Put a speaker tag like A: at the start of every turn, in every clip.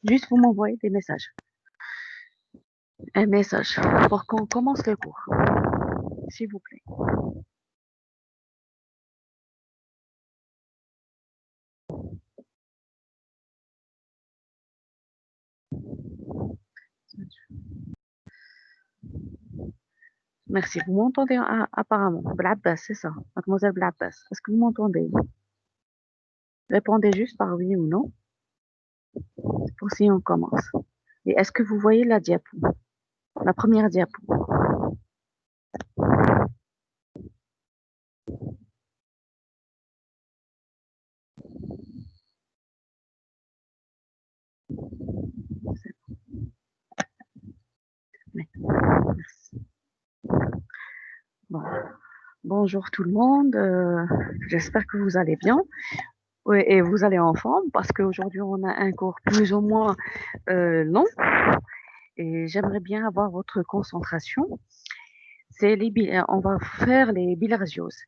A: Juste, vous m'envoyez des messages. Un message pour qu'on commence le cours, s'il vous plaît. Merci. Vous m'entendez apparemment. Blabbas, c'est ça. Mademoiselle Blabbas. Est-ce que vous m'entendez? Répondez juste par oui ou non pour si on commence. Et est-ce que vous voyez la diapo? La première diapo. Merci. Bon. Bonjour tout le monde. J'espère que vous allez bien. Oui, et vous allez en forme parce qu'aujourd'hui on a un cours plus ou moins long et j'aimerais bien avoir votre concentration. On va faire les bilharzioses.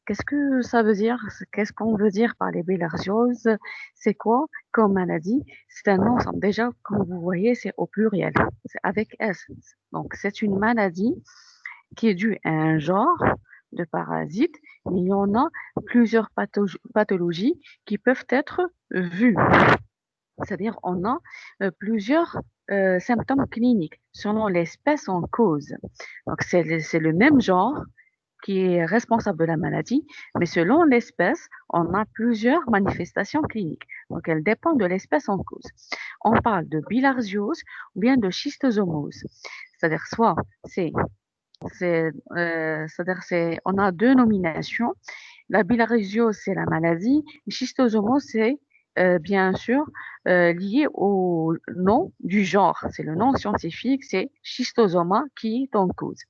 A: Qu'est-ce que ça veut dire? Qu'est-ce qu'on veut dire par les bilharzioses? C'est quoi comme maladie? C'est un ensemble. Déjà, comme vous voyez, c'est au pluriel. C'est avec S. Donc, c'est une maladie qui est due à un genre de parasites. Il y en a plusieurs pathologies qui peuvent être vues. C'est-à-dire, on a plusieurs symptômes cliniques selon l'espèce en cause. Donc, c'est le même genre qui est responsable de la maladie, mais selon l'espèce, on a plusieurs manifestations cliniques. Donc, elles dépendent de l'espèce en cause. On parle de bilharziose ou bien de schistosomose. C'est-à-dire, soit on a deux nominations. La bilharziose, c'est la maladie. Schistosomose, c'est bien sûr lié au nom du genre. C'est le nom scientifique, c'est schistosoma qui est en cause.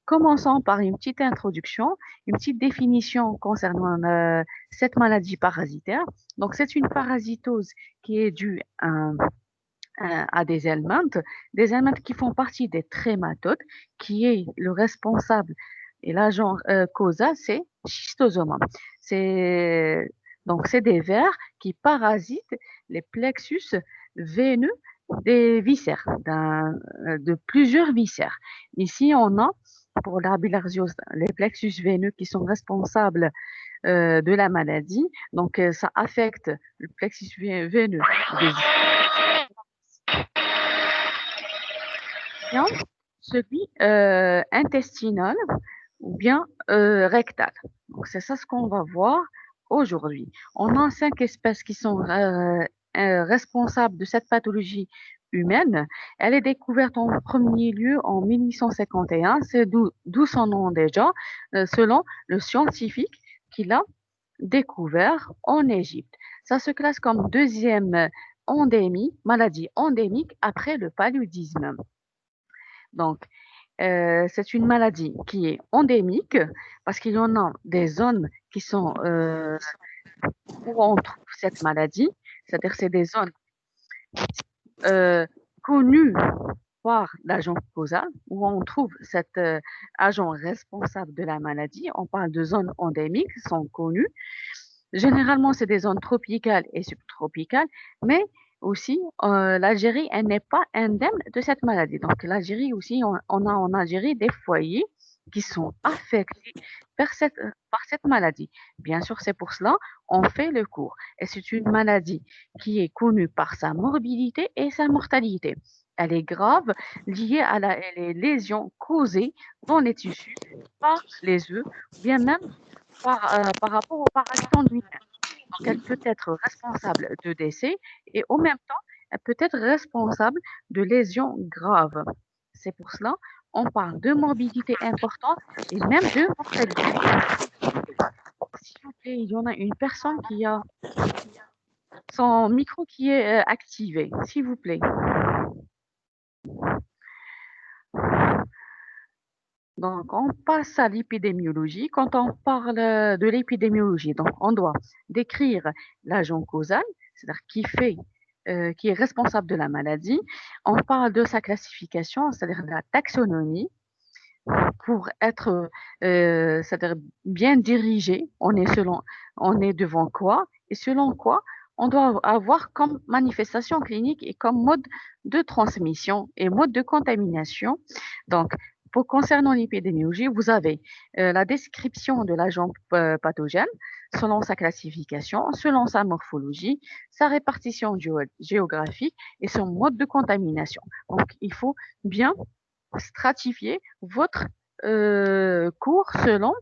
A: Commençons par une petite introduction, une petite définition concernant cette maladie parasitaire. Donc, c'est une parasitose qui est due à des helminths qui font partie des trématodes, qui est le responsable et l'agent causal, c'est schistosoma. C'est donc c'est des vers qui parasitent les plexus veineux des viscères, de plusieurs viscères. Ici, on a pour la bilharziose les plexus veineux qui sont responsables de la maladie. Donc, ça affecte le plexus veineux des bien celui intestinal ou bien rectal. Donc, c'est ça ce qu'on va voir aujourd'hui. On a 5 espèces qui sont responsables de cette pathologie humaine. Elle est découverte en premier lieu en 1851. C'est d'où son nom déjà, selon le scientifique qui l'a découvert en Égypte. Ça se classe comme deuxième endémie, maladie endémique après le paludisme. Donc, c'est une maladie qui est endémique parce qu'il y en a des zones qui sont où on trouve cette maladie, c'est-à-dire c'est des zones euh, connues par l'agent causal où on trouve cet agent responsable de la maladie. On parle de zones endémiques, sont connues. Généralement, c'est des zones tropicales et subtropicales, mais aussi l'Algérie, elle n'est pas indemne de cette maladie. Donc l'Algérie aussi, on a en Algérie des foyers qui sont affectés par cette maladie. Bien sûr, c'est pour cela on fait le cours. Et c'est une maladie qui est connue par sa morbidité et sa mortalité. Elle est grave, liée à les lésions causées dans les tissus par les œufs, ou bien même par rapport aux parasites en lui-même. Donc, elle peut être responsable de décès et en même temps, elle peut être responsable de lésions graves. C'est pour cela on parle de morbidité importante et même de mortalité. S'il vous plaît, il y en a une personne qui a son micro qui est activé. S'il vous plaît. Donc, on passe à l'épidémiologie. Quand on parle de l'épidémiologie, donc on doit décrire l'agent causal, c'est-à-dire qui est responsable de la maladie. On parle de sa classification, c'est-à-dire de la taxonomie, pour être, c'est-à-dire bien dirigé. On est devant quoi et selon quoi on doit avoir comme manifestation clinique et comme mode de transmission et mode de contamination. Donc, concernant l'épidémiologie, vous avez la description de l'agent pathogène selon sa classification, selon sa morphologie, sa répartition géographique et son mode de contamination. Donc, il faut bien stratifier votre cours selon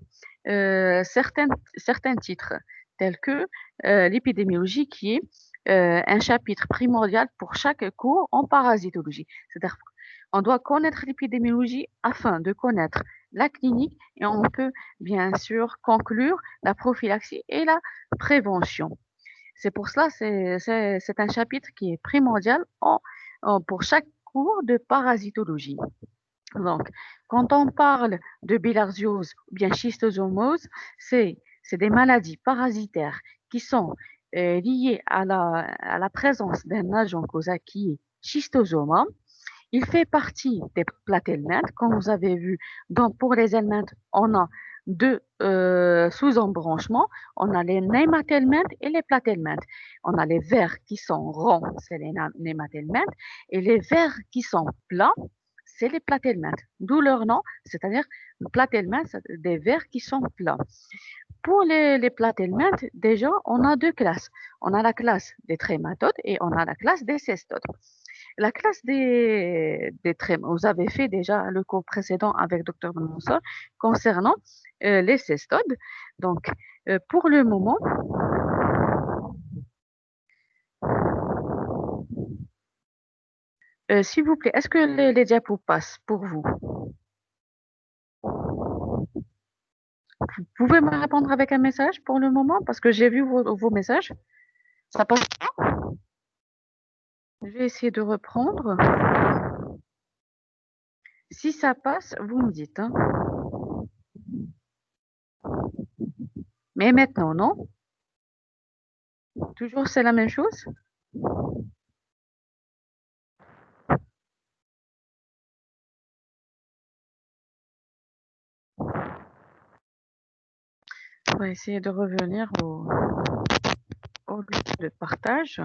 A: certains titres, tels que l'épidémiologie, qui est un chapitre primordial pour chaque cours en parasitologie. C'est-à-dire on doit connaître l'épidémiologie afin de connaître la clinique et on peut bien sûr conclure la prophylaxie et la prévention. C'est pour cela c'est un chapitre qui est primordial pour chaque cours de parasitologie. Donc, quand on parle de bilharziose ou bien schistosomose, c'est des maladies parasitaires qui sont liées à la présence d'un agent causateur qui est schistosoma. Il fait partie des platelminthes. Comme vous avez vu, donc pour les helminthes, on a deux sous-embranchements. On a les nématelminthes et les platelminthes. On a les vers qui sont ronds, c'est les nématelminthes, et les vers qui sont plats, c'est les platelminthes. D'où leur nom, c'est-à-dire platelminthes, c'est des vers qui sont plats. Pour les platelminthes, déjà, on a deux classes. On a la classe des trématodes et on a la classe des cestodes. La classe des trématodes, vous avez fait déjà le cours précédent avec Dr. Mansour concernant les cestodes. Donc, pour le moment, s'il vous plaît, est-ce que les diapos passent pour vous? Vous pouvez me répondre avec un message pour le moment parce que j'ai vu vos messages. Ça passe pas? Je vais essayer de reprendre. Si ça passe, vous me dites, hein. Mais maintenant, non? Toujours c'est la même chose? On va essayer de revenir au de partage.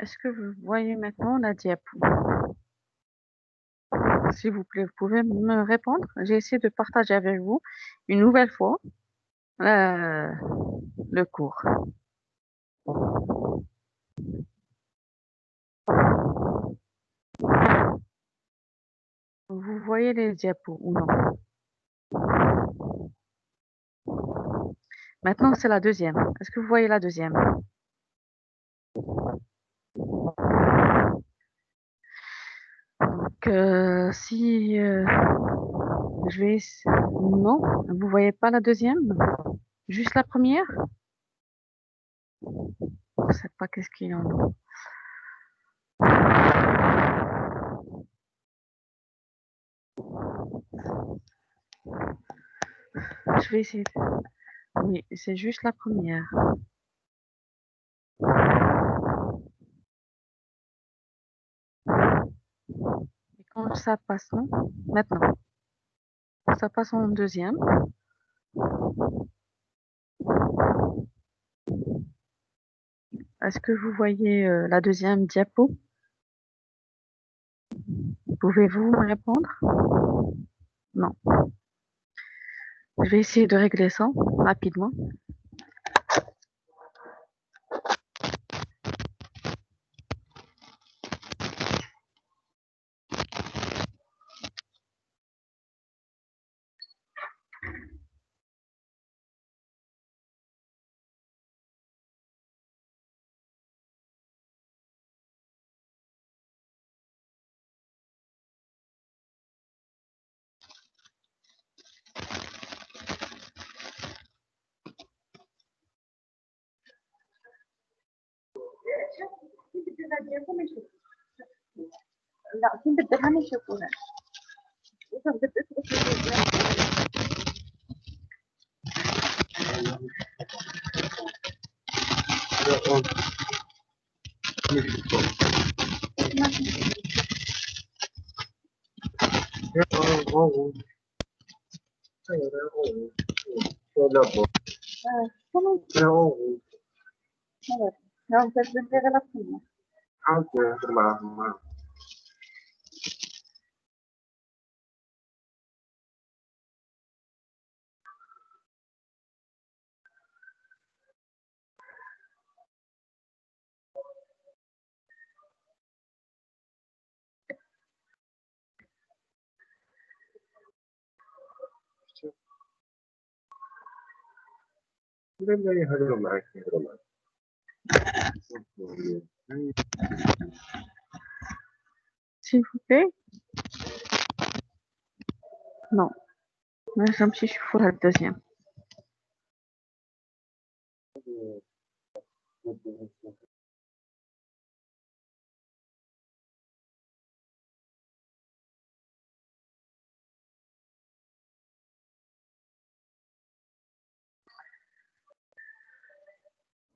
A: Est-ce que vous voyez maintenant la diapo? S'il vous plaît, vous pouvez me répondre? J'ai essayé de partager avec vous une nouvelle fois euh, le cours. Vous voyez les diapos ou non? Maintenant, c'est la deuxième. Est-ce que vous voyez la deuxième? Donc, si je vais... Non, vous voyez pas la deuxième? Juste la première? Je sais pas qu'est-ce qu'il y en a. Je vais essayer. Oui, c'est juste la première. Et quand ça passe, non? Maintenant, ça passe en deuxième. Est-ce que vous voyez la deuxième diapo? Pouvez-vous me répondre? Non. Je vais essayer de régler ça rapidement. لا كنت بديها من شوفوها إذا بدك كمان لو بدك غلط فيها s'il vous plaît. Non, ما نجمش نشوفوها الدوزيام.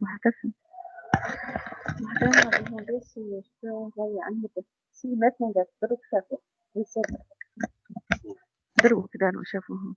A: وهكذا وهكذا الموضوع شوية عنه بس si maintenant ضرب شافه يصير ضربوا كده وشافوها.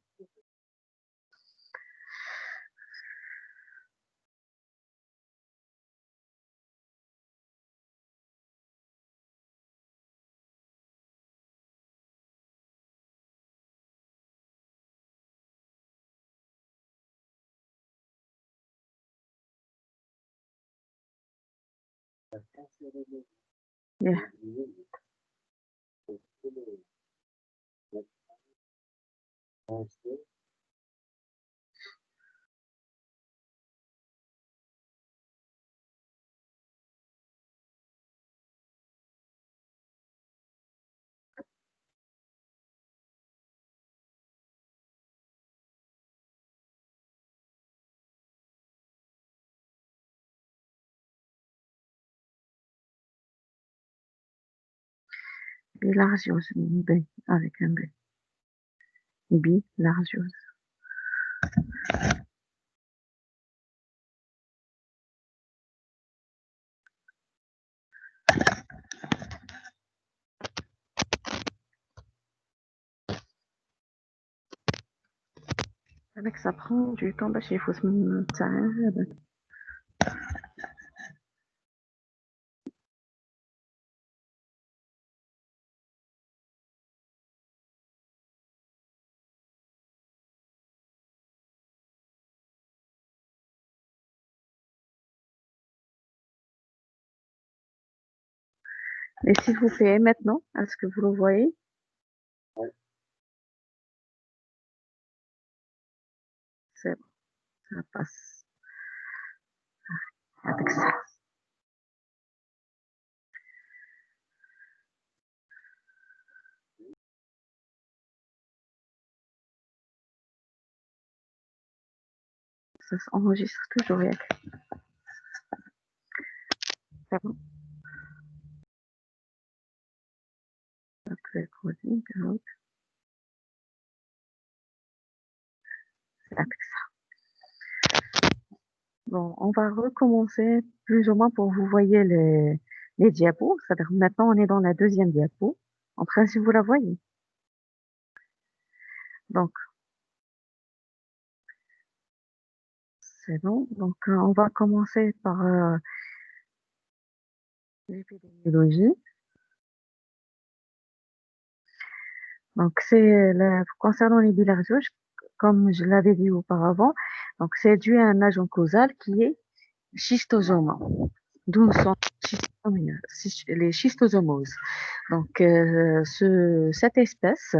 A: Yeah. Bilharziose, B, avec un B. Bilharziose. Avec ça prend du temps باش يفوت من الساعة هذا. Et s'il vous plaît, maintenant, est-ce que vous le voyez? C'est bon, ça passe. Avec ça. Ça s'enregistre toujours, Yak. C'est bon. Après, coding, avec ça. Bon, on va recommencer plus ou moins pour vous voyez les diapos. C'est-à-dire maintenant, on est dans la deuxième diapo. En principe, vous la voyez. Donc, c'est bon. Donc, on va commencer par l'épidémiologie. Donc, c'est concernant les bilharzioses, comme je l'avais dit auparavant, donc c'est dû à un agent causal qui est schistosoma, d'où sont les schistosomoses. Donc, cette espèce,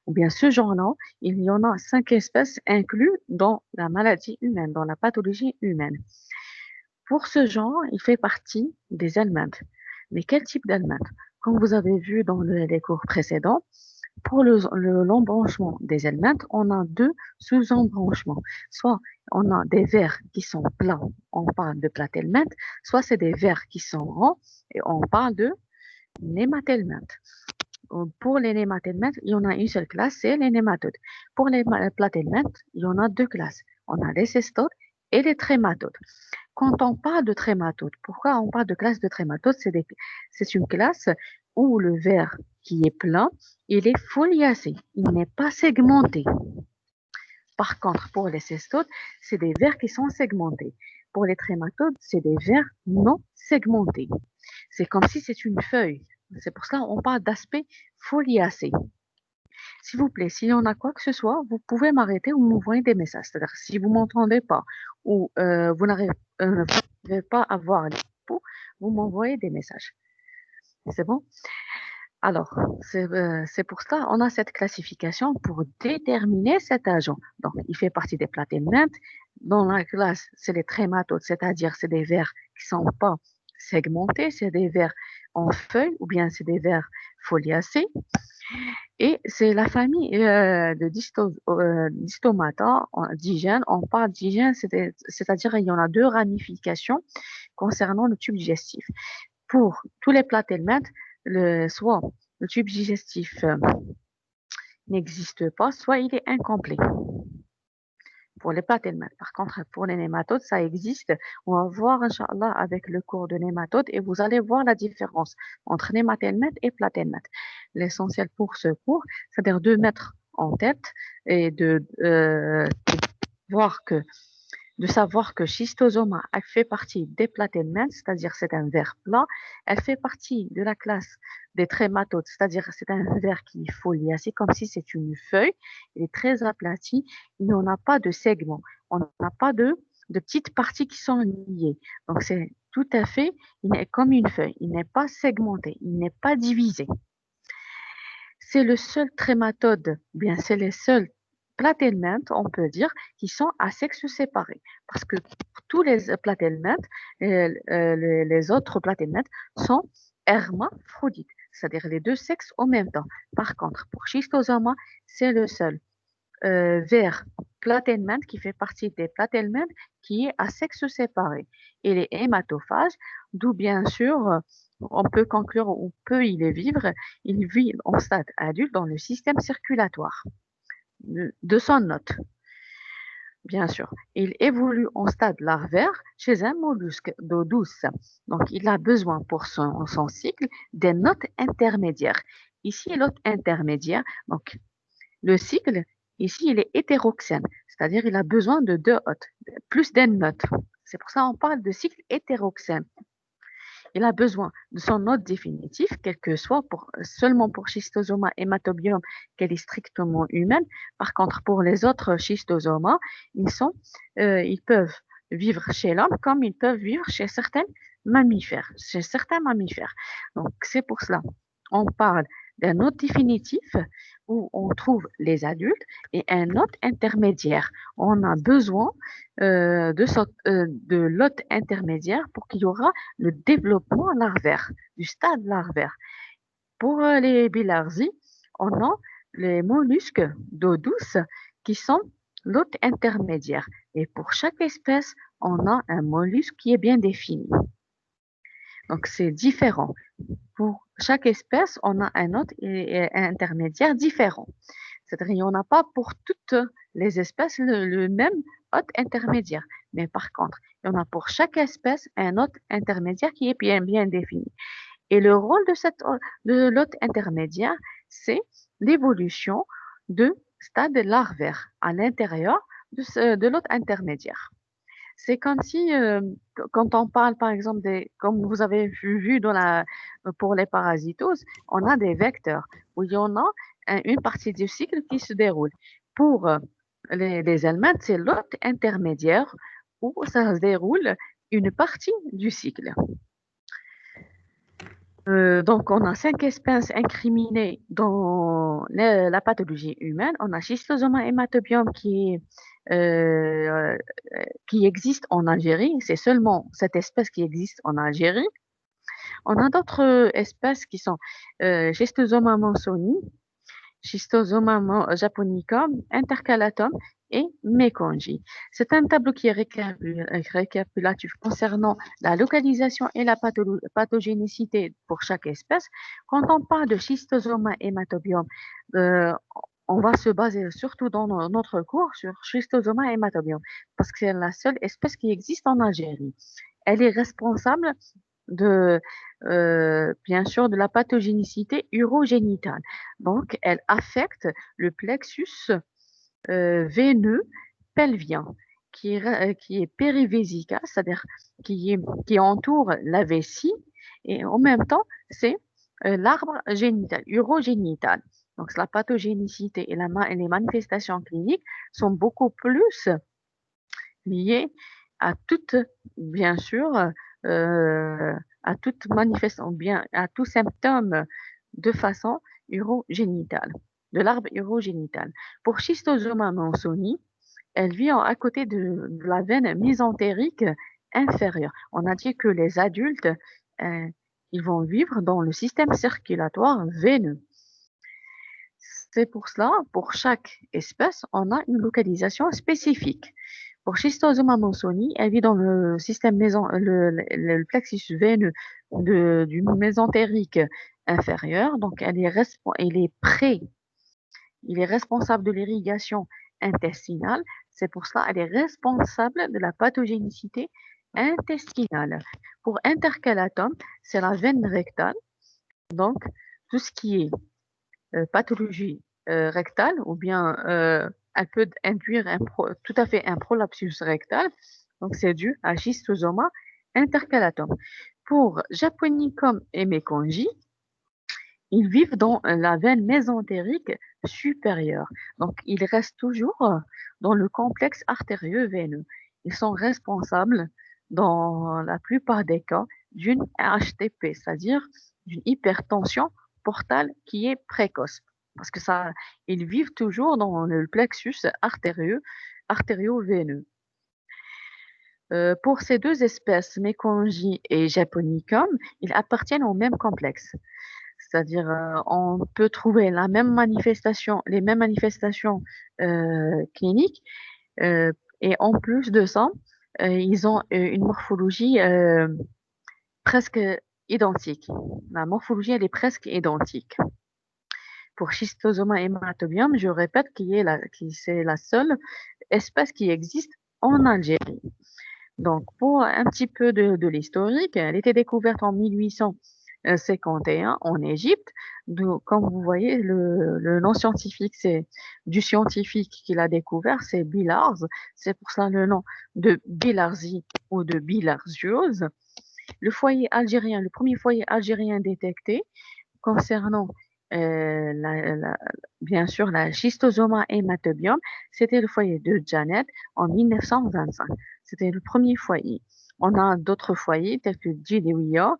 A: ou bien ce genre-là, il y en a 5 espèces inclus dans la maladie humaine, dans la pathologie humaine. Pour ce genre, il fait partie des helminths. Mais quel type d'helminth? Comme vous avez vu dans les cours précédents, pour l'embranchement des helminths, on a deux sous-embranchements. Soit on a des vers qui sont plats, on parle de platelminth, soit c'est des vers qui sont ronds et on parle de nématelminth. Pour les nématelminths, il y en a une seule classe, c'est les nématodes. Pour les platelminths, il y en a deux classes. On a les cestodes et les trématodes. Quand on parle de trématodes, pourquoi on parle de classe de trématodes? C'est une classe où le vers qui est plein, il est foliacé, il n'est pas segmenté. Par contre, pour les cestodes, c'est des vers qui sont segmentés. Pour les trématodes, c'est des vers non segmentés. C'est comme si c'est une feuille. C'est pour cela qu'on parle d'aspect foliacé. S'il vous plaît, s'il y en a quoi que ce soit, vous pouvez m'arrêter ou m'envoyer des messages. C'est-à-dire, si vous ne m'entendez pas ou vous n'arrivez pas à voir les propos, vous m'envoyez des messages. C'est bon? Alors, c'est pour cela on a cette classification pour déterminer cet agent. Donc, il fait partie des platelminths. Dans la classe, c'est les trématodes, c'est-à-dire c'est des vers qui ne sont pas segmentés, c'est des vers en feuilles ou bien c'est des vers foliacés. Et c'est la famille de Distomata, d'hygiène. On parle d'hygiène, c'est-à-dire il y en a deux ramifications concernant le tube digestif. Pour tous les platelminths, soit le tube digestif n'existe pas, soit il est incomplet. Pour les platelminths. Par contre, pour les nématodes, ça existe. On va voir, Inch'Allah, avec le cours de nématodes et vous allez voir la différence entre nématelminths et platelminths. L'essentiel pour ce cours, c'est-à-dire de mettre en tête et voir que de savoir que schistosoma elle fait partie des platelminths, c'est-à-dire c'est un ver plat. Elle fait partie de la classe des trématodes, c'est-à-dire c'est un ver qui est foliacé, comme si c'est une feuille. Il est très aplati. Il n'y en a pas de segments. On n'a pas de petites parties qui sont liées. Donc c'est tout à fait, il est comme une feuille. Il n'est pas segmenté. Il n'est pas divisé. C'est le seul trématode, bien c'est les seuls platelminths, on peut dire, qui sont à sexe séparé. Parce que tous les platelminths, les autres platelminths sont hermaphrodites, c'est-à-dire les deux sexes en même temps. Par contre, pour Schistosoma, c'est le seul vers platelminth qui fait partie des platelminths qui est à sexe séparé. Il est hématophage, d'où bien sûr on peut conclure où peut il vivre. Il vit en stade adulte dans le système circulatoire de son hôte. Bien sûr, il évolue en stade larvaire chez un mollusque d'eau douce. Donc, il a besoin pour son cycle des notes intermédiaires. Ici, l'hôte intermédiaire, donc le cycle, ici, il est hétéroxène, c'est-à-dire il a besoin de deux hôtes, plus d'une note. C'est pour ça qu'on parle de cycle hétéroxène. Il a besoin de son hôte définitif, quel que soit seulement pour Schistosoma hématobium, qu'elle est strictement humaine. Par contre, pour les autres Schistosoma, ils peuvent vivre chez l'homme comme ils peuvent vivre chez certains mammifères. Donc, c'est pour cela. On parle d'un hôte définitif où on trouve les adultes et un hôte intermédiaire. On a besoin de l'hôte intermédiaire pour qu'il y aura le développement larvaire, du stade larvaire. Pour les bilharzies, on a les mollusques d'eau douce qui sont l'hôte intermédiaire. Et pour chaque espèce, on a un mollusque qui est bien défini. Donc, c'est différent. Pour chaque espèce, on a un hôte intermédiaire différent. C'est-à-dire qu'il n'y en a pas pour toutes les espèces le même hôte intermédiaire. Mais par contre, il y en a pour chaque espèce un hôte intermédiaire qui est bien défini. Et le rôle de l'hôte intermédiaire, c'est l'évolution de stade larvaire à l'intérieur de l'hôte intermédiaire. C'est comme si, quand on parle, par exemple, comme vous avez vu pour les parasitoses, on a des vecteurs où il y en a une partie du cycle qui se déroule. Pour Les Allemandes, c'est l'hôte intermédiaire où ça se déroule une partie du cycle. Donc, on a 5 espèces incriminées dans la pathologie humaine. On a Schistosoma hematobium euh, qui existe en Algérie. C'est seulement cette espèce qui existe en Algérie. On a d'autres espèces qui sont Schistosoma monsoni, Schistosoma japonicum, intercalatum et Mekonji. C'est un tableau qui est récapitulatif concernant la localisation et la pathogénicité pour chaque espèce. Quand on parle de Schistosoma hematobium, euh, on va se baser surtout dans notre cours sur Schistosoma hematobium parce que c'est la seule espèce qui existe en Algérie. Elle est responsable de, bien sûr, de la pathogénicité urogénitale. Donc, elle affecte le plexus veineux pelvien qui est périvésical, c'est-à-dire qui entoure la vessie et en même temps, c'est l'arbre génital, urogénital. Donc, la pathogénicité et les manifestations cliniques sont beaucoup plus liées à toute, bien sûr, à toute manifestation, bien à tout symptôme de façon urogénitale, de l'arbre urogénital. Pour Schistosoma monsoni, elle vit à côté de la veine mésentérique inférieure. On a dit que les adultes, euh, ils vont vivre dans le système circulatoire veineux. C'est pour cela, pour chaque espèce, on a une localisation spécifique. Pour Schistosoma monsoni, elle vit dans le système le plexus veineux du mésentérique inférieur. Donc, il est responsable de l'irrigation intestinale. C'est pour cela qu'elle est responsable de la pathogénicité intestinale. Pour intercalatum, c'est la veine rectale. Donc, tout ce qui est pathologie rectale ou bien elle peut induire tout à fait un prolapsus rectal. Donc, c'est dû à schistosoma intercalatum. Pour Japonicum et Mekonji, ils vivent dans la veine mésentérique supérieure. Donc, ils restent toujours dans le complexe artérieux veineux. Ils sont responsables, dans la plupart des cas, d'une HTP, c'est-à-dire d'une hypertension portale qui est précoce. Parce que ça, ils vivent toujours dans le plexus artério-veineux. Pour ces deux espèces, Mekonji et Japonicum, ils appartiennent au même complexe. C'est-à-dire, on peut trouver les mêmes manifestations cliniques, euh, et en plus de ça, ils ont une morphologie presque identique. La morphologie, elle est presque identique. Pour Schistosoma hematobium, je répète c'est la seule espèce qui existe en Algérie. Donc, pour un petit peu de l'historique, elle était découverte en 1851 en Égypte. Comme vous voyez, le nom scientifique, c'est du scientifique qui l'a découvert, c'est Bilharz. C'est pour ça le nom de bilharzie ou de bilharziose. Le premier foyer algérien détecté concernant bien sûr la schistosoma hematobium, c'était le foyer de Janet en 1925. C'était le premier foyer. On a d'autres foyers tels que Jdewiya,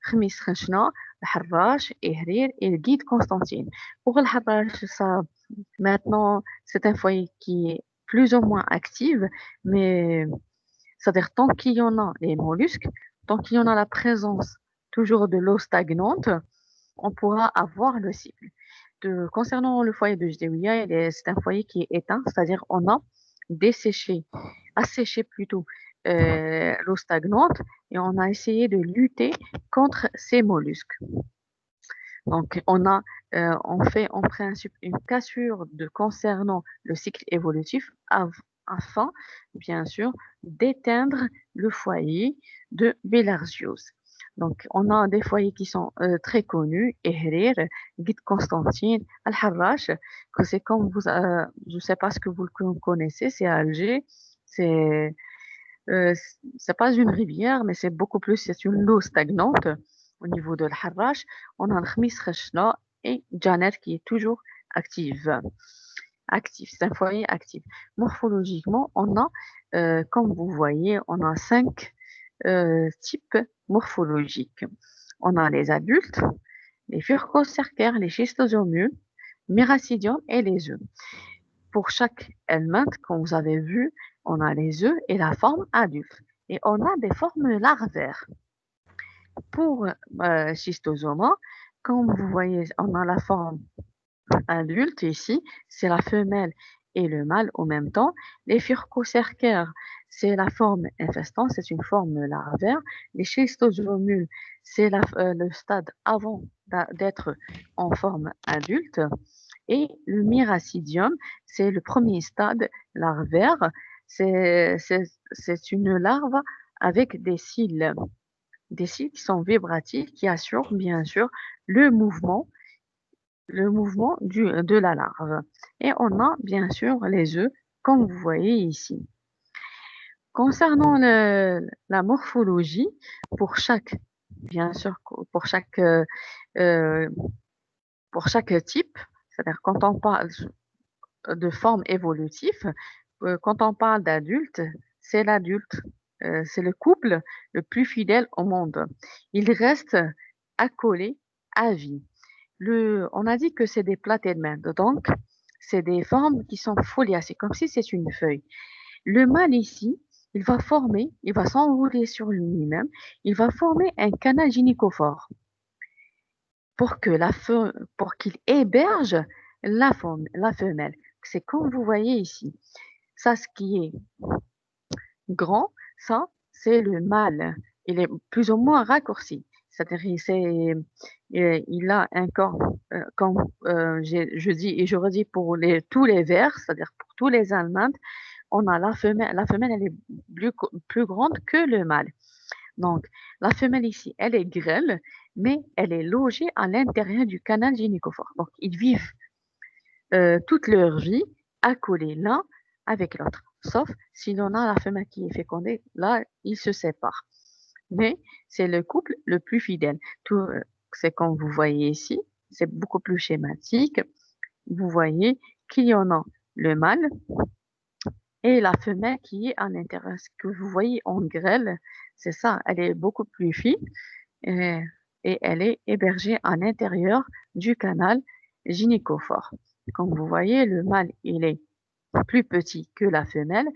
A: Khmis Khachna, le Harrach, Ehrir et le guide Constantine. Pour le Harrach, ça, maintenant, c'est un foyer qui est plus ou moins actif, mais c'est-à-dire tant qu'il y en a les mollusques, tant qu'il y en a la présence toujours de l'eau stagnante, on pourra avoir le cycle. Concernant le foyer de Jdewiya, c'est un foyer qui est éteint, c'est-à-dire on a asséché plutôt l'eau stagnante et on a essayé de lutter contre ces mollusques. Donc on fait en principe une cassure concernant le cycle évolutif afin, bien sûr, d'éteindre le foyer de bilharziose. Donc, on a des foyers qui sont très connus, Ehrir, Guide Constantine, Al-Harrach, que c'est comme je ne sais pas ce que vous le connaissez, c'est à Alger, c'est euh, c'est pas une rivière, mais c'est une eau stagnante au niveau de l'Harrach. On a le Khmis Khachna et Janet qui est toujours active. actif, c'est un foyer actif. Morphologiquement, on a, comme vous voyez, on a 5 types morphologiques. On a les adultes, les furcocercaires, les schistosomiales, myracidium et les œufs. Pour chaque helminth, comme vous avez vu, on a les œufs et la forme adulte. Et on a des formes larvaires. Pour schistosoma, comme vous voyez, on a la forme adulte ici, c'est la femelle et le mâle en même temps. Les furcocercaires, c'est la forme infestante, c'est une forme larvaire. Les schistosomules, c'est le stade avant d'être en forme adulte. Et le myracidium, c'est le premier stade larvaire. C'est une larve avec des cils qui sont vibratifs, qui assurent bien sûr le mouvement, de la larve. Et on a bien sûr les œufs, comme vous voyez ici. Concernant la morphologie, pour chaque, bien sûr, euh, pour chaque type, c'est-à-dire quand on parle de forme évolutive, quand on parle d'adulte, c'est l'adulte, c'est le couple le plus fidèle au monde. Il reste accolé à vie. On a dit que c'est des platédmènes, donc c'est des formes qui sont foliacées, comme si c'est une feuille. Le mâle ici, il va s'enrouler sur lui-même, il va former un canal gynécophore pour qu'il héberge la femelle. C'est comme vous voyez ici. Ça, ce qui est grand, ça, c'est le mâle. Il est plus ou moins raccourci. C'est-à-dire, il a un corps, comme je dis et je redis pour tous les vers, c'est-à-dire pour tous les allemands, on a la femelle. La femelle, elle est plus grande que le mâle. Donc, la femelle ici, elle est grêle, mais elle est logée à l'intérieur du canal gynécophore. Donc, ils vivent toute leur vie accolés l'un avec l'autre. Sauf si l'on a la femelle qui est fécondée, là, ils se séparent. Mais c'est le couple le plus fidèle. C'est comme vous voyez ici, c'est beaucoup plus schématique. Vous voyez qu'il y en a le mâle et la femelle qui est à l'intérieur. Ce que vous voyez en grêle, c'est ça, elle est beaucoup plus fine et, et elle est hébergée à l'intérieur du canal gynécophore. Comme vous voyez, le mâle, il est plus petit que la femelle.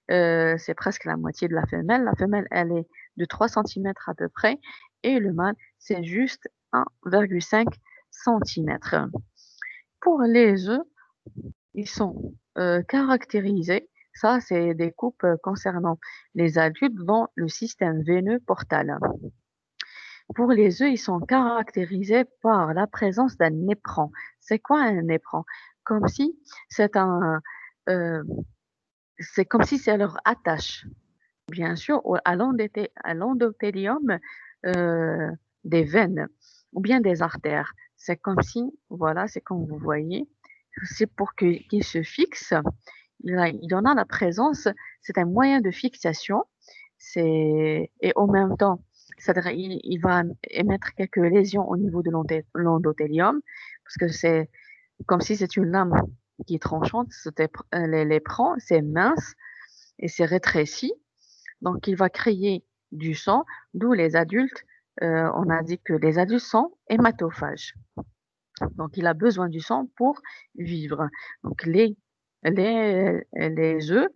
A: C'est presque la moitié de la femelle. La femelle, elle est de 3 centimètres à peu près et le mâle, c'est juste 1,5 centimètres. Pour les œufs, ils sont caractérisés, ça c'est des coupes concernant les adultes dans le système veineux portal. Pour les œufs, ils sont caractérisés par la présence d'un népron. C'est quoi un népron? Comme si c'est euh, c'est comme si c'est leur attache, bien sûr, à l'endothélium euh, des veines ou bien des artères. C'est comme si, voilà, c'est comme vous voyez, c'est pour qu'il se fixe. Il en a la présence, c'est un moyen de fixation. Et en même temps, c'est-à-dire il va émettre quelques lésions au niveau de l'endothélium, parce que c'est comme si c'est une lame qui est tranchante, les prend, c'est mince et c'est rétréci. Donc, il va créer du sang, d'où les adultes, on a dit que les adultes sont hématophages. Donc, il a besoin du sang pour vivre. Donc, les œufs,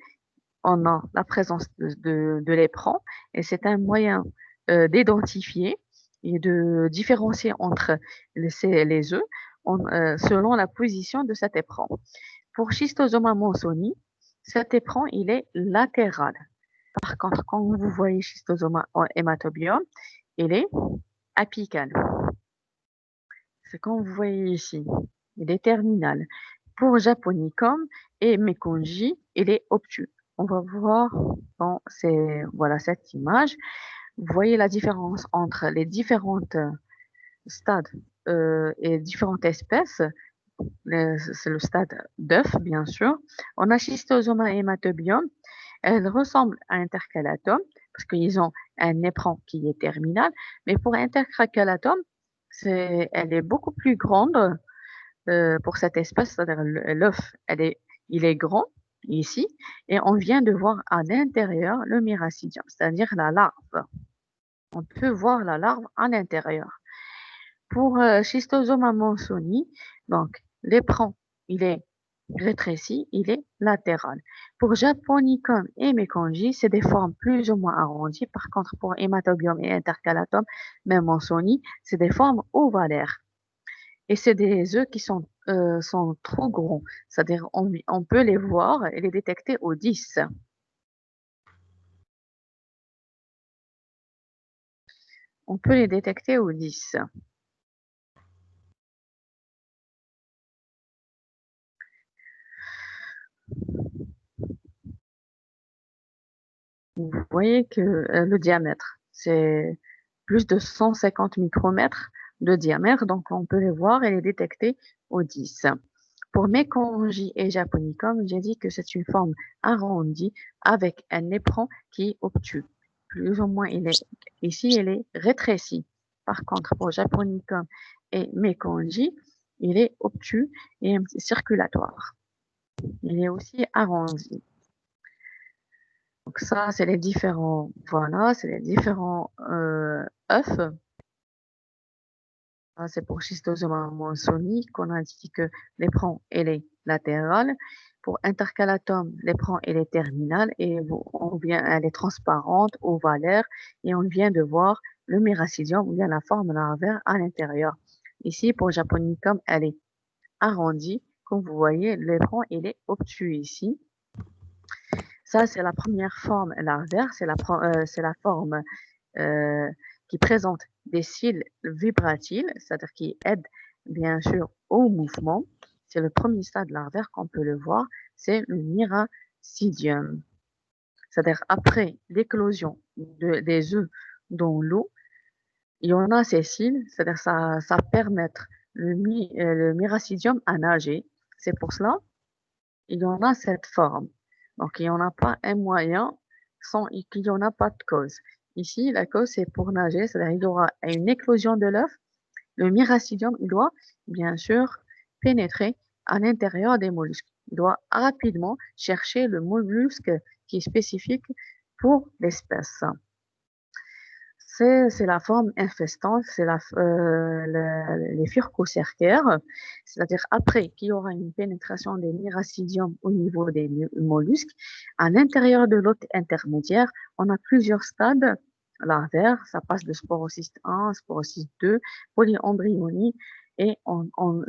A: on a la présence de l'éperon et c'est un moyen d'identifier et de différencier entre les œufs selon la position de cet éperon. Pour Schistosoma monzoni, cet éperon, il est latéral. Par contre, quand vous voyez Schistosoma hématobium, il est apical. C'est comme vous voyez ici. Il est terminal. Pour Japonicum et Mekonji, il est obtus. On va voir dans voilà, cette image. Vous voyez la différence entre les différentes stades et différentes espèces. C'est le stade d'œuf, bien sûr. On a Schistosoma hématobium. Elle ressemble à Intercalatum parce qu'ils ont un éperon qui est terminal. Mais pour Intercalatum, elle est beaucoup plus grande pour cette espèce, c'est-à-dire l'œuf, elle est il est grand ici et on vient de voir à l'intérieur le myracidium, c'est-à-dire la larve. On peut voir la larve à l'intérieur. Pour Schistosoma monzoni, donc l'éperon, il est rétréci, il est latéral. Pour Japonicum et Mekonji, c'est des formes plus ou moins arrondies. Par contre, pour Hematobium et Intercalatum, même monzoni, c'est des formes ovalaires. Et c'est des œufs qui sont trop gros. C'est-à-dire on peut les voir et les détecter au 10. On peut les détecter au 10. Vous voyez que le diamètre, c'est plus de 150 micromètres de diamètre, donc on peut les voir et les détecter au 10. Pour Mekonji et Japonicum, j'ai dit que c'est une forme arrondie avec un éperon qui est obtus. Plus ou moins, ici, il est rétréci. Par contre, pour Japonicum et Mekonji, il est obtus et circulatoire. Il est aussi arrondi. Donc ça, c'est les différents, voilà, c'est les différents œufs. Ça, c'est pour Schistosoma monzoni qu'on a dit que l'éperon elle est latérale. Pour Intercalatum, l'éperon elle est terminale et elle est transparente, ovalaire et on vient de voir le myracidium ou bien la forme larvaire à l'intérieur. Ici, pour Japonicum, elle est arrondie. Comme vous voyez, l'éperon il est obtus ici. Ça, c'est la première forme larvaire, c'est la forme euh, qui présente des cils vibratiles, c'est-à-dire qui aident bien sûr au mouvement. C'est le premier stade larvaire qu'on peut le voir, c'est le myracidium. C'est-à-dire après l'éclosion des œufs dans l'eau, il y en a ces cils, c'est-à-dire ça permet le myracidium à nager. C'est pour cela il y en a cette forme. Donc, il n'y en a pas un moyen sans qu'il n'y en a pas de cause. Ici, la cause, c'est pour nager, c'est-à-dire il y aura une éclosion de l'œuf. Le myracidium, il doit, bien sûr, pénétrer à l'intérieur des mollusques. Il doit rapidement chercher le mollusque qui est spécifique pour l'espèce. C'est la forme infestante, c'est les furcocercaires, c'est-à-dire après qu'il y aura une pénétration des myracidiums au niveau des mollusques, à l'intérieur de l'hôte intermédiaire, on a plusieurs stades larvaires, ça passe de sporocyste 1, sporocyste 2, polyembryonie, et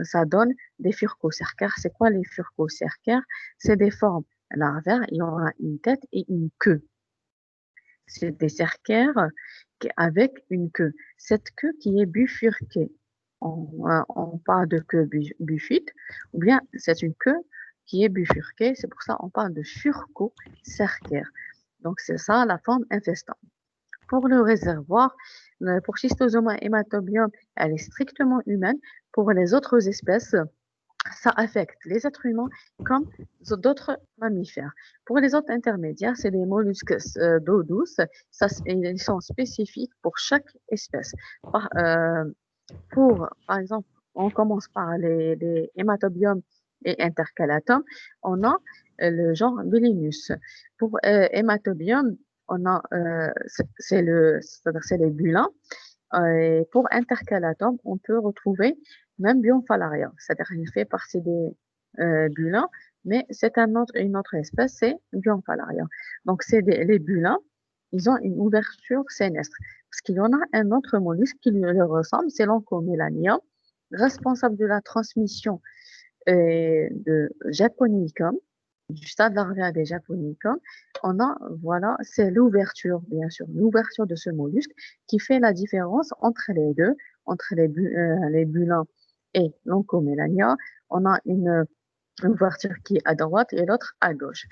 A: ça donne des furcocercaires. C'est quoi les furcocercaires? C'est des formes larvaires, il y aura une tête et une queue. C'est des cercaires avec une queue. Cette queue qui est bifurquée. On parle de queue bifide, ou bien c'est une queue qui est bifurquée. C'est pour ça qu'on parle de furco-cercaire. Donc c'est ça la forme infestante. Pour le réservoir, pour Schistosoma hematobium, elle est strictement humaine. Pour les autres espèces, ça affecte les êtres humains comme d'autres mammifères. Pour les autres intermédiaires, c'est les mollusques d'eau douce. Ils sont spécifiques pour chaque espèce. Par exemple, on commence par les hématobiums et intercalatum. On a le genre Belinus. Pour hématobium, on a c'est les bulins. Et pour intercalatum, on peut retrouver même Bionfalaria, c'est-à-dire il fait partie des bulins, mais c'est une autre espèce, c'est Bionfalaria. Donc les bulins, ils ont une ouverture sénestre, parce qu'il y en a un autre mollusque qui lui ressemble, c'est l'Oncomélania, responsable de la transmission de Japonicum, du stade larvaire des Japonicum, on a, voilà, c'est l'ouverture, bien sûr, l'ouverture de ce mollusque qui fait la différence entre les deux, entre les bulins et l'Oncomélania. On a une ouverture qui est à droite et l'autre à gauche.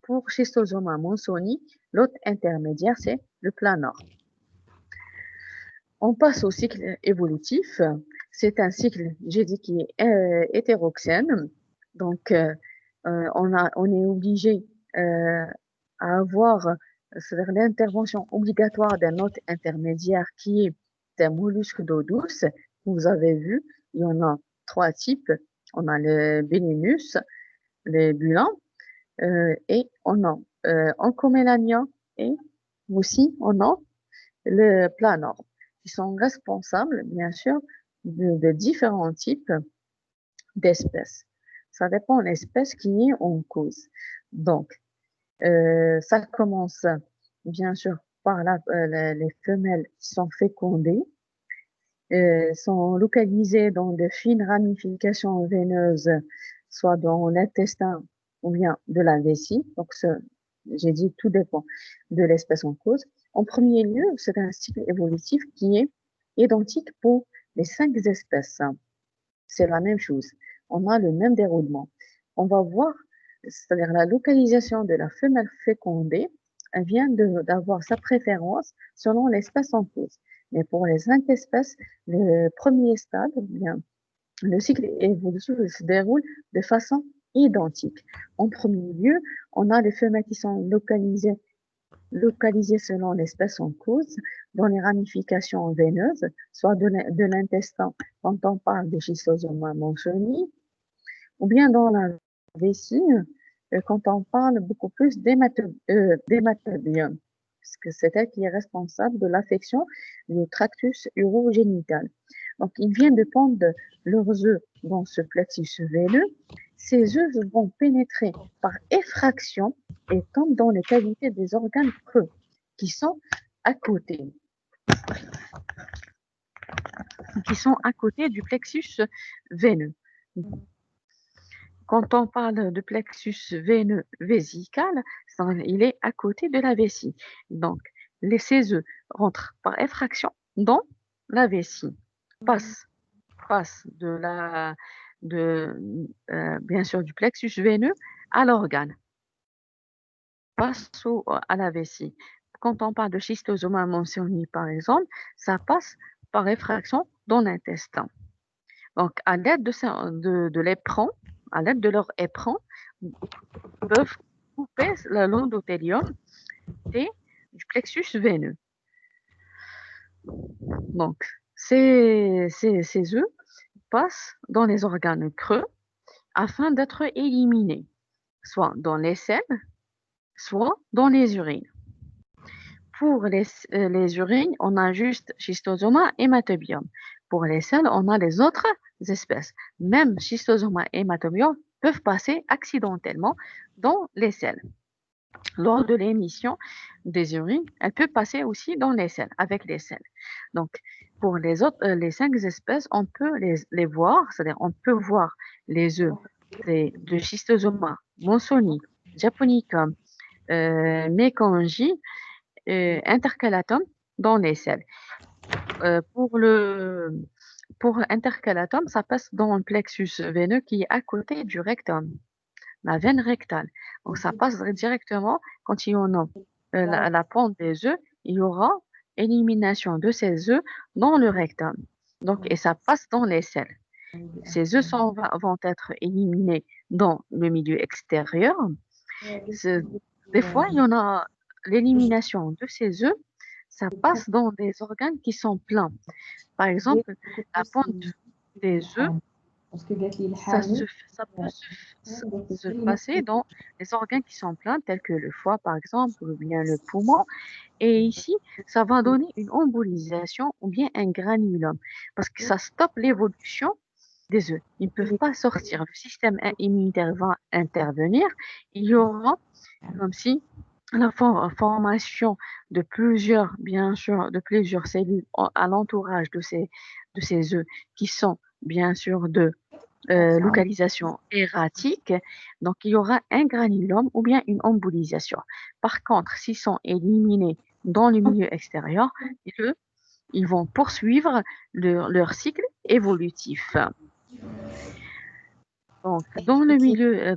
A: Pour Schistosoma monzoni, l'autre intermédiaire, c'est le planar. On passe au cycle évolutif. C'est un cycle, j'ai dit, qui est hétéroxène. Donc, on est obligé à avoir l'intervention obligatoire d'un hôte intermédiaire qui est un mollusque d'eau douce. Vous avez vu, il y en a trois types. On a le Belinus, les bulins, et on a Oncomélanien et aussi on a le planor, qui sont responsables, bien sûr, de différents types d'espèces. Ça dépend de l'espèce qui est en cause. Donc, ça commence bien sûr par les femelles qui sont fécondées, sont localisées dans de fines ramifications veineuses, soit dans l'intestin ou bien de la vessie. Donc, j'ai dit tout dépend de l'espèce en cause. En premier lieu, c'est un cycle évolutif qui est identique pour les 5 espèces. C'est la même chose. On a le même déroulement. On va voir, c'est-à-dire la localisation de la femelle fécondée, elle vient d'avoir sa préférence selon l'espèce en cause. Mais pour les 5 espèces, le premier stade, bien, le cycle évolutif se déroule de façon identique. En premier lieu, on a les femelles qui sont localisées selon l'espèce en cause dans les ramifications veineuses, soit de l'intestin quand on parle de schistosoma monsoni, ou bien dans la vessie quand on parle beaucoup plus d'hématobiome, parce que c'est elle qui est responsable de l'affection du tractus urogénital. Donc, ils viennent de pondre leurs œufs dans ce plexus veineux. Ces œufs vont pénétrer par effraction et tombent dans les cavités des organes creux qui sont à côté, du plexus veineux. Quand on parle de plexus veineux vésical, il est à côté de la vessie. Donc, ces œufs rentrent par effraction dans la vessie, passent bien sûr du plexus veineux à l'organe, passe à la vessie. Quand on parle de schistosoma monsoni, par exemple, ça passe par effraction dans l'intestin. Donc, à l'aide de l'éperon, à l'aide de leur éperon, peuvent couper l'endothélium et du plexus veineux. Donc, ces œufs passent dans les organes creux afin d'être éliminés, soit dans les selles, soit dans les urines. Pour les urines, on a juste schistosoma hématobium. Pour les selles, on a les autres espèces. Même schistosoma hématobium peuvent passer accidentellement dans les selles. Lors de l'émission des urines, elle peut passer aussi dans les selles, avec les selles. Donc, pour les 5 espèces, on peut les voir, c'est-à-dire on peut voir les œufs de schistosoma monsoni, japonicum, mekonji, intercalatum dans les selles. Pour intercalatum, ça passe dans le plexus veineux qui est à côté du rectum, la veine rectale. Donc ça passe directement quand il y en a la pente des œufs, il y aura élimination de ces œufs dans le rectum. Donc, et ça passe dans les selles. Ces œufs vont être éliminés dans le milieu extérieur. Des fois, il y en a l'élimination de ces œufs, ça passe dans des organes qui sont pleins. Par exemple, la pente des œufs, ça peut se passer dans les organes qui sont pleins, tels que le foie, par exemple, ou bien le poumon. Et ici, ça va donner une embolisation ou bien un granulome, parce que ça stoppe l'évolution des œufs. Ils ne peuvent pas sortir. Le système immunitaire va intervenir. Il y aura comme si la formation de plusieurs, bien sûr, de plusieurs cellules à l'entourage de ces œufs qui sont bien sûr de localisation erratique. Donc, il y aura un granulome ou bien une embolisation. Par contre, s'ils sont éliminés dans le milieu extérieur, ils vont poursuivre leur cycle évolutif. Donc, dans le milieu,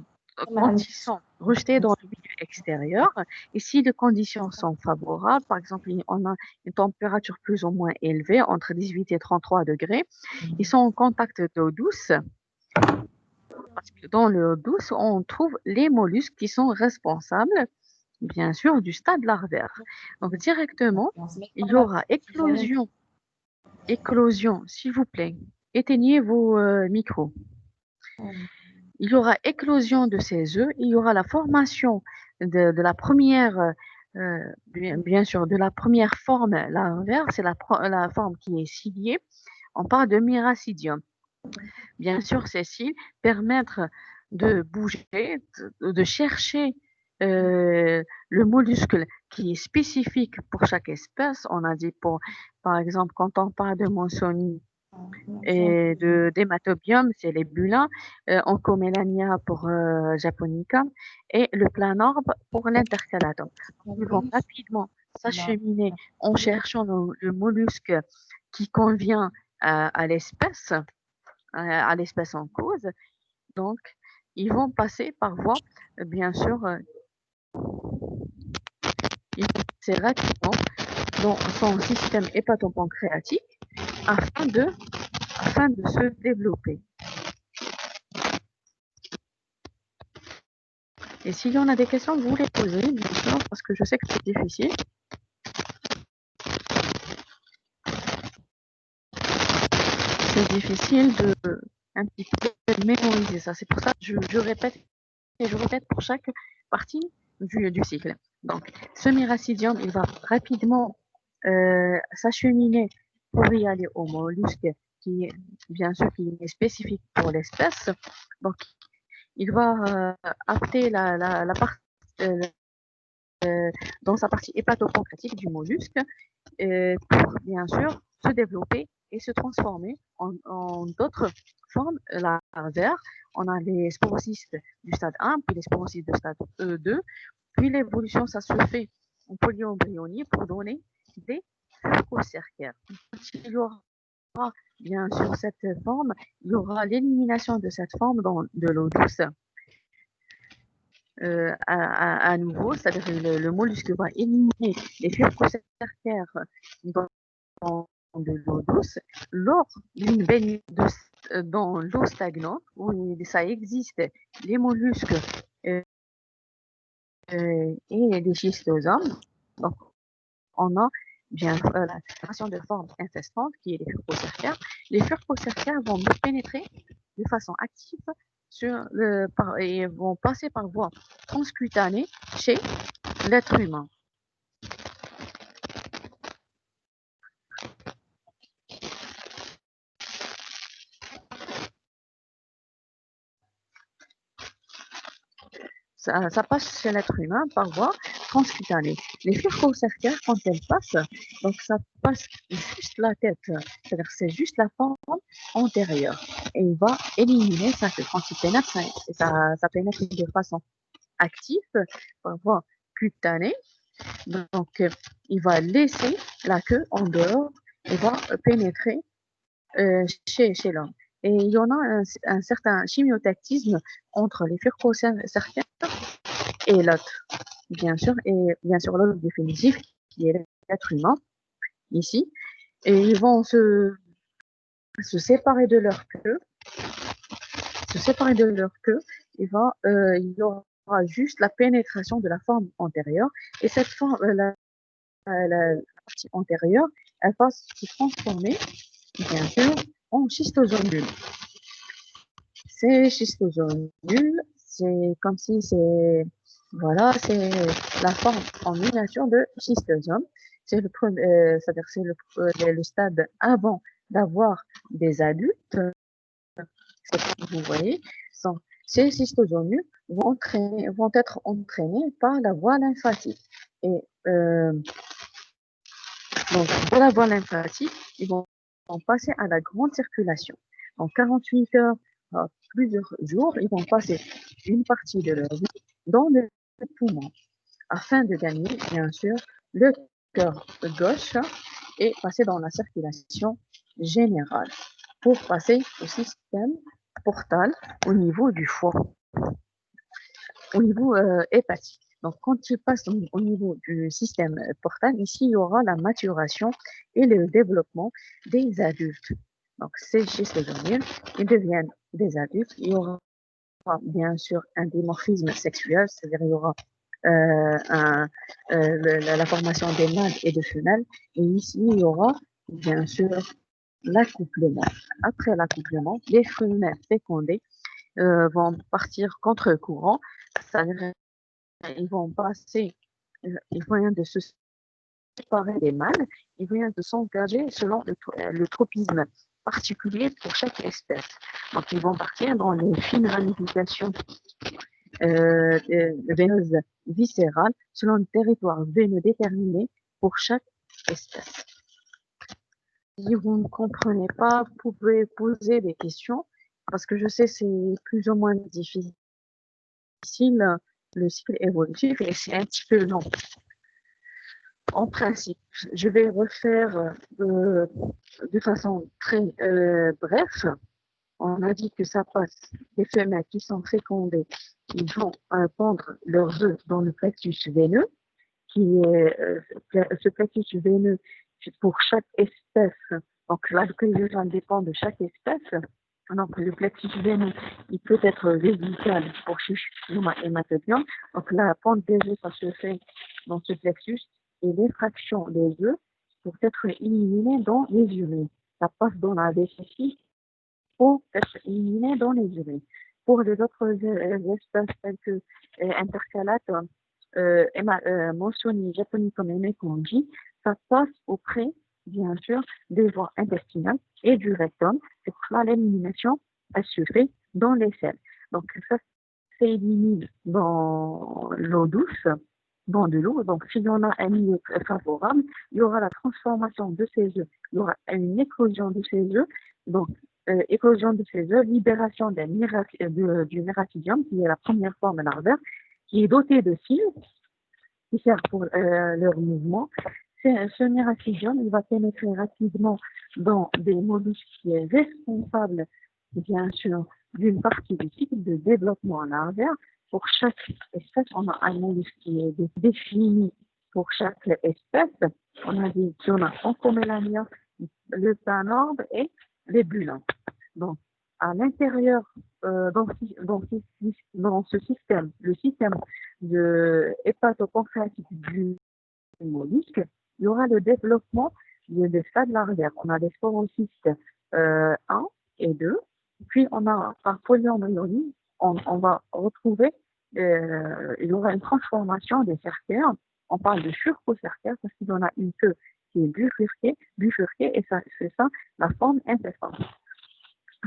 A: quand ils sont rejetés dans le milieu extérieur, et si les conditions sont favorables, par exemple, on a une température plus ou moins élevée, entre 18 et 33 degrés, ils sont en contact d'eau douce, parce que dans l'eau douce, on trouve les mollusques qui sont responsables, bien sûr, du stade larvaire. Donc, directement, il y aura éclosion, s'il vous plaît. Éteignez vos micros. il y aura éclosion de ces œufs, il y aura la formation de la première, bien sûr, de la première forme larvaire, c'est la forme qui est ciliée. On parle de myracidium. Bien sûr, ces cils permettent de bouger, de chercher le molluscle qui est spécifique pour chaque espèce. On a dit par exemple, quand on parle de Monsonie et de d'hématobium, c'est les bulins, Oncomelania pour japonica et le planorbe pour l'intercalatum. Ils vont rapidement s'acheminer en cherchant le mollusque qui convient à l'espèce, à l'espèce en cause. Donc, ils vont passer par voie, bien sûr, ils vont passer rapidement dans son système hépatopancréatique afin de, afin de se développer. Et s'il y en a des questions, vous les posez, bien sûr, parce que je sais que c'est difficile. C'est difficile de un petit peu mémoriser ça. C'est pour ça que je répète et je répète pour chaque partie du cycle. Donc, ce myracidium, il va rapidement s'acheminer pour y aller au mollusque qui est, bien sûr, qui est spécifique pour l'espèce. Donc, il va apter la partie dans sa partie hépatopancréatique du mollusque pour bien sûr se développer et se transformer en d'autres formes larvaires. On a les sporocystes du stade 1, puis les sporocystes du stade 2, puis l'évolution, ça se fait en polyembryonie pour donner des fucocercaires. Il y aura bien sûr cette forme, il y aura l'élimination de cette forme dans de l'eau douce. À nouveau, c'est-à-dire le mollusque va éliminer les fucocercaires dans de l'eau douce lors d'une baignade dans l'eau stagnante où ça existe les mollusques et les schistosomes. Donc, on a bien la formation de forme infestante qui est les fucocercaires. Les fucocercaires vont pénétrer de façon active et vont passer par voie transcutanée chez l'être humain. Ça passe chez l'être humain par voie transcutanée. Les fucocercaires, quand elles passent, donc ça passe juste la tête, c'est-à-dire c'est juste la forme antérieure. Et il va éliminer ça, quand il pénètre, ça pénètre de façon active par voie cutanée. Donc, il va laisser la queue en dehors et va pénétrer chez l'homme. Et il y en a un certain chimiotactisme entre les fucocercaires et l'autre, et bien sûr l'autre définitif qui est l'être humain ici. Et ils vont se séparer de leur queue, il y aura juste la pénétration de la forme antérieure. Et cette forme, la partie antérieure, elle va se transformer, bien sûr, en schistosomules. Ces schistosomules, c'est comme si c'est la forme en miniature de schistosome. C'est c'est-à-dire c'est le stade avant d'avoir des adultes. Vous voyez, ces schistosomules vont être entraînés par la voie lymphatique. Et donc, de la voie lymphatique, ils vont passer à la grande circulation. En 48 heures, plusieurs jours, ils vont passer une partie de leur vie dans le poumon afin de gagner, bien sûr, le cœur gauche et passer dans la circulation générale pour passer au système portal au niveau du foie, au niveau hépatique. Donc, quand il passe au niveau du système portal, ici, il y aura la maturation et le développement des adultes. Donc, ces schistosomides, ils deviennent des adultes. Il y aura bien sûr un dimorphisme sexuel, c'est-à-dire il y aura la formation des mâles et de femelles. Et ici, il y aura bien sûr l'accouplement. Après l'accouplement, les femelles fécondées vont partir contre-courant, c'est-à-dire ils vont passer, ils vont de se séparer des mâles, ils vont de s'engager selon le tropisme particulier pour chaque espèce. Donc, ils vont partir dans les fines ramifications veineuses viscérales selon le territoire veineux déterminé pour chaque espèce. Si vous ne comprenez pas, vous pouvez poser des questions parce que je sais que c'est plus ou moins difficile le cycle évolutif et c'est un petit peu long. En principe, je vais refaire de façon très bref. On a dit que ça passe des femelles qui sont fécondées, ils vont pondre leurs œufs dans le plexus veineux, qui est ce plexus veineux pour chaque espèce. Donc la localisation dépend de chaque espèce. Donc le plexus veineux, il peut être vésical pour Schistosomium et Hématodium. Donc la ponte des œufs, ça se fait dans ce plexus et l'extraction des œufs pour être éliminée dans les urines. Ça passe dans la vessie pour être éliminé dans les urines. Pour les autres espèces telles que intercalates, Monsoni, Japonicum et Mekonji, ça passe auprès, bien sûr, des voies intestinales et du rectum. C'est pour cela l'élimination, elle se fait dans les selles. Donc ça s'élimine dans l'eau douce, dans de l'eau. Donc s'il y en a un milieu favorable, il y aura la transformation de ces œufs, il y aura une éclosion de ces œufs. Donc éclosion de ces œufs, libération du miracidium, qui est la première forme larvaire, qui est dotée de cils, qui sert pour leur mouvement. Ce miracidium, il va pénétrer rapidement dans des mollusques qui est responsable, bien sûr, d'une partie du cycle de développement larvaire. Pour chaque espèce, on a un mollusque qui est défini pour chaque espèce. On a dit qu'on a Oncomelania, le panorbe et les bulins. Donc, à l'intérieur, dans ce système, le système de hépatopancréatique du mollusque, il y aura le développement de stades larvaires. On a des sporocystes 1 et 2, puis on a par polyomryonie, on va retrouver, il y aura une transformation des cercaires. On parle de surcocercaire parce qu'il y en a une queue qui est bifurquée et ça, c'est ça la forme incessante.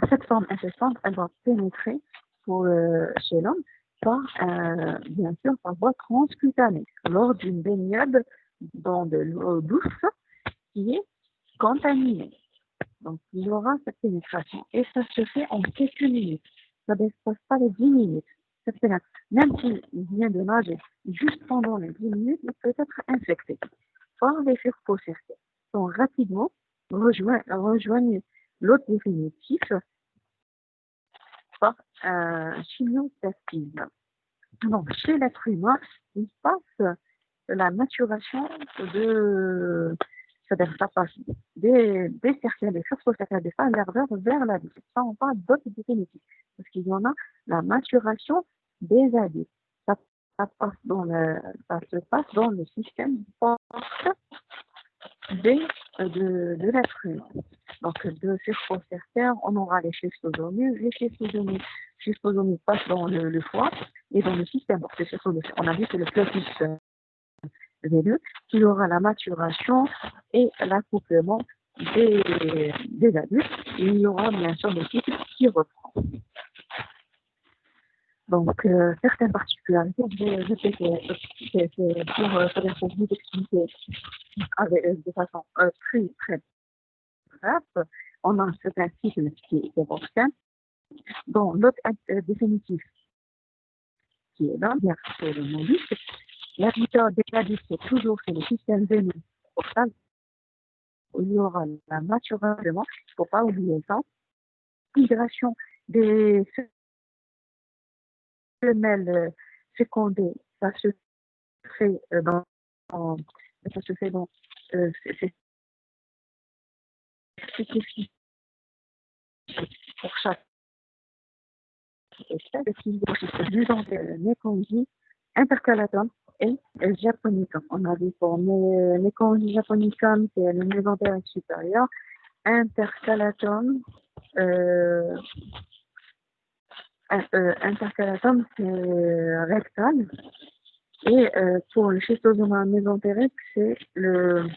A: Cette forme incessante, elle va pénétrer chez l'homme par, bien sûr, par voie transcutanée, lors d'une baignade dans de l'eau douce qui est contaminée. Donc, il y aura cette pénétration et ça se fait en quelques minutes. Ça ne dépasse pas les 10 minutes. Même s'il vient de nager juste pendant les 10 minutes, il peut être infecté par les furcocercaires. Donc, rapidement, rejoignent l'hôte définitif par chimiotastisme. Donc, chez l'être humain, il passe la maturation c'est-à-dire ça passe des cercles, des surfaces des phases larvaires vers l'adulte. Ça, on parle d'hôte définitif. Parce qu'il y en a la maturation des adultes. Ça, ça se passe dans le système porte de l'être humain. Donc, de surfaces, on aura les schistosomies. Les schistosomies passent dans le foie et dans le système. Donc, on a dit que le plexus veineux, il y aura la maturation et l'accouplement des adultes. Et il y aura bien sûr le cycle qui reprend. Donc, certaines particularités, je sais que c'est pour vous expliquer de façon très, très bref. On a un certain cycle qui est ancien, dont l'autre définitif qui est là, bien sûr, le mollusque. La méthode des adultes, c'est toujours le système veineux portal où il y aura la maturation, il ne faut pas oublier ça. Migration des femelles fécondées, ça se fait ça se fait dans c'est spécifique pour chaque espèce. Du genre Mekonji, intercalatum et japonicum. On a vu pour Mekonji japonicum, c'est le mésentère supérieur. Intercalatum, Intercalatum, c'est rectal. Et pour le schistosoma mésentérique, c'est le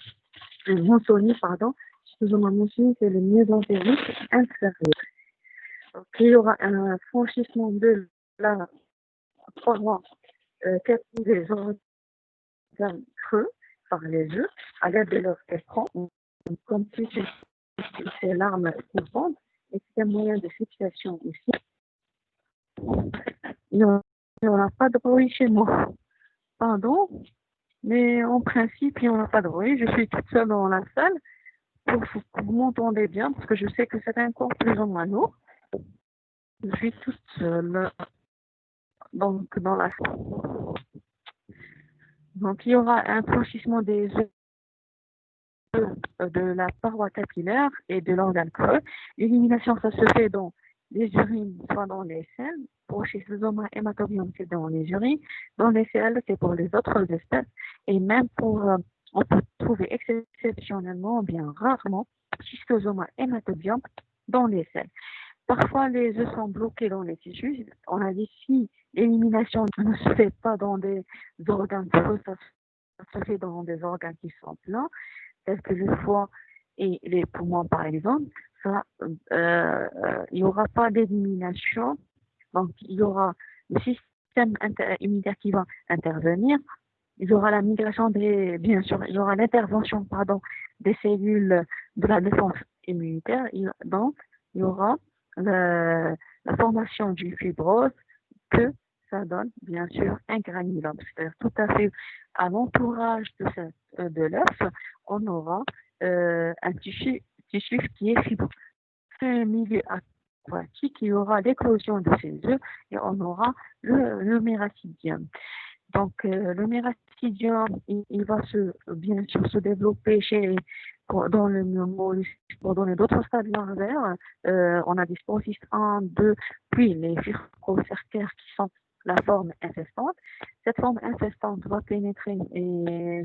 A: monsoni, pardon. Schistosoma monsoni, c'est le mésentérique inférieur. Donc, il y aura un franchissement de la paroi captive des organes creux par les yeux à l'aide de leur écran, comme si c'est l'arme coupante et c'est un moyen de fixation aussi. Il n'y en a pas de bruit chez moi. Pardon, mais en principe, il n'y en a pas de bruit. Je suis toute seule dans la salle pour que vous m'entendez bien, parce que je sais que c'est encore plus ou moins lourd. Je suis toute seule donc, dans la salle. Donc, il y aura un franchissement des œufs de la paroi capillaire et de l'organe creux. L'élimination, ça se fait dans les urines, soit dans les selles. Pour Schistosoma hématobium, c'est dans les urines. Dans les selles, c'est pour les autres espèces. Et même pour, on peut trouver exceptionnellement, bien rarement, Schistosoma hématobium dans les selles. Parfois, les œufs sont bloqués dans les tissus. On a dit si l'élimination ne se fait pas dans des organes creux, ça se fait dans des organes qui sont pleins, tels que le foie et les poumons, par exemple. Ça, il n'y aura pas d'élimination. Donc, il y aura le système immunitaire qui va intervenir. Il y aura la migration bien sûr, il y aura l'intervention, pardon, des cellules de la défense immunitaire. Donc, il y aura la formation du fibrose que ça donne, bien sûr, un granulome. C'est-à-dire tout à fait à l'entourage de l'œuf, on aura un tissu qui est fibreux. Un milieu aquatique, il y aura l'éclosion de ces œufs et on aura le méracidium. Donc, le méracidium, il va bien sûr se développer dans le mollusque, pour donner d'autres stades larvaires. On a des sporocystes 1, 2, puis les fibrocercaires qui sont la forme infestante. Cette forme infestante va pénétrer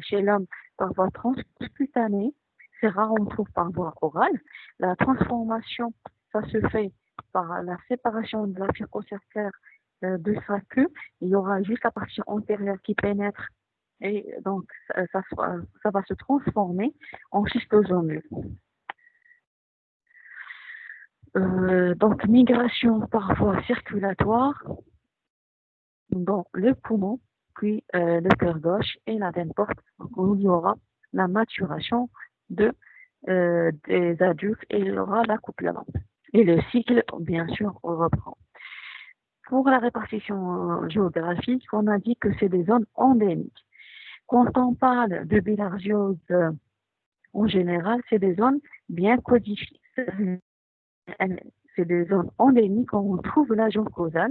A: chez l'homme par voie transcutanée. C'est rare, on trouve par voie orale. La transformation, ça se fait par la séparation de la fibrocercaire de sa queue. Il y aura juste la partie antérieure qui pénètre et donc ça va se transformer en schistosome. Donc migration par voie circulatoire dans le poumon, puis le cœur gauche et la veine porte, où il y aura la maturation des adultes et il y aura l'accouplement. Et le cycle, bien sûr, reprend. Pour la répartition géographique, on a dit que c'est des zones endémiques. Quand on parle de bilharziose en général, c'est des zones bien codifiées. C'est des zones endémiques où on trouve l'agent causal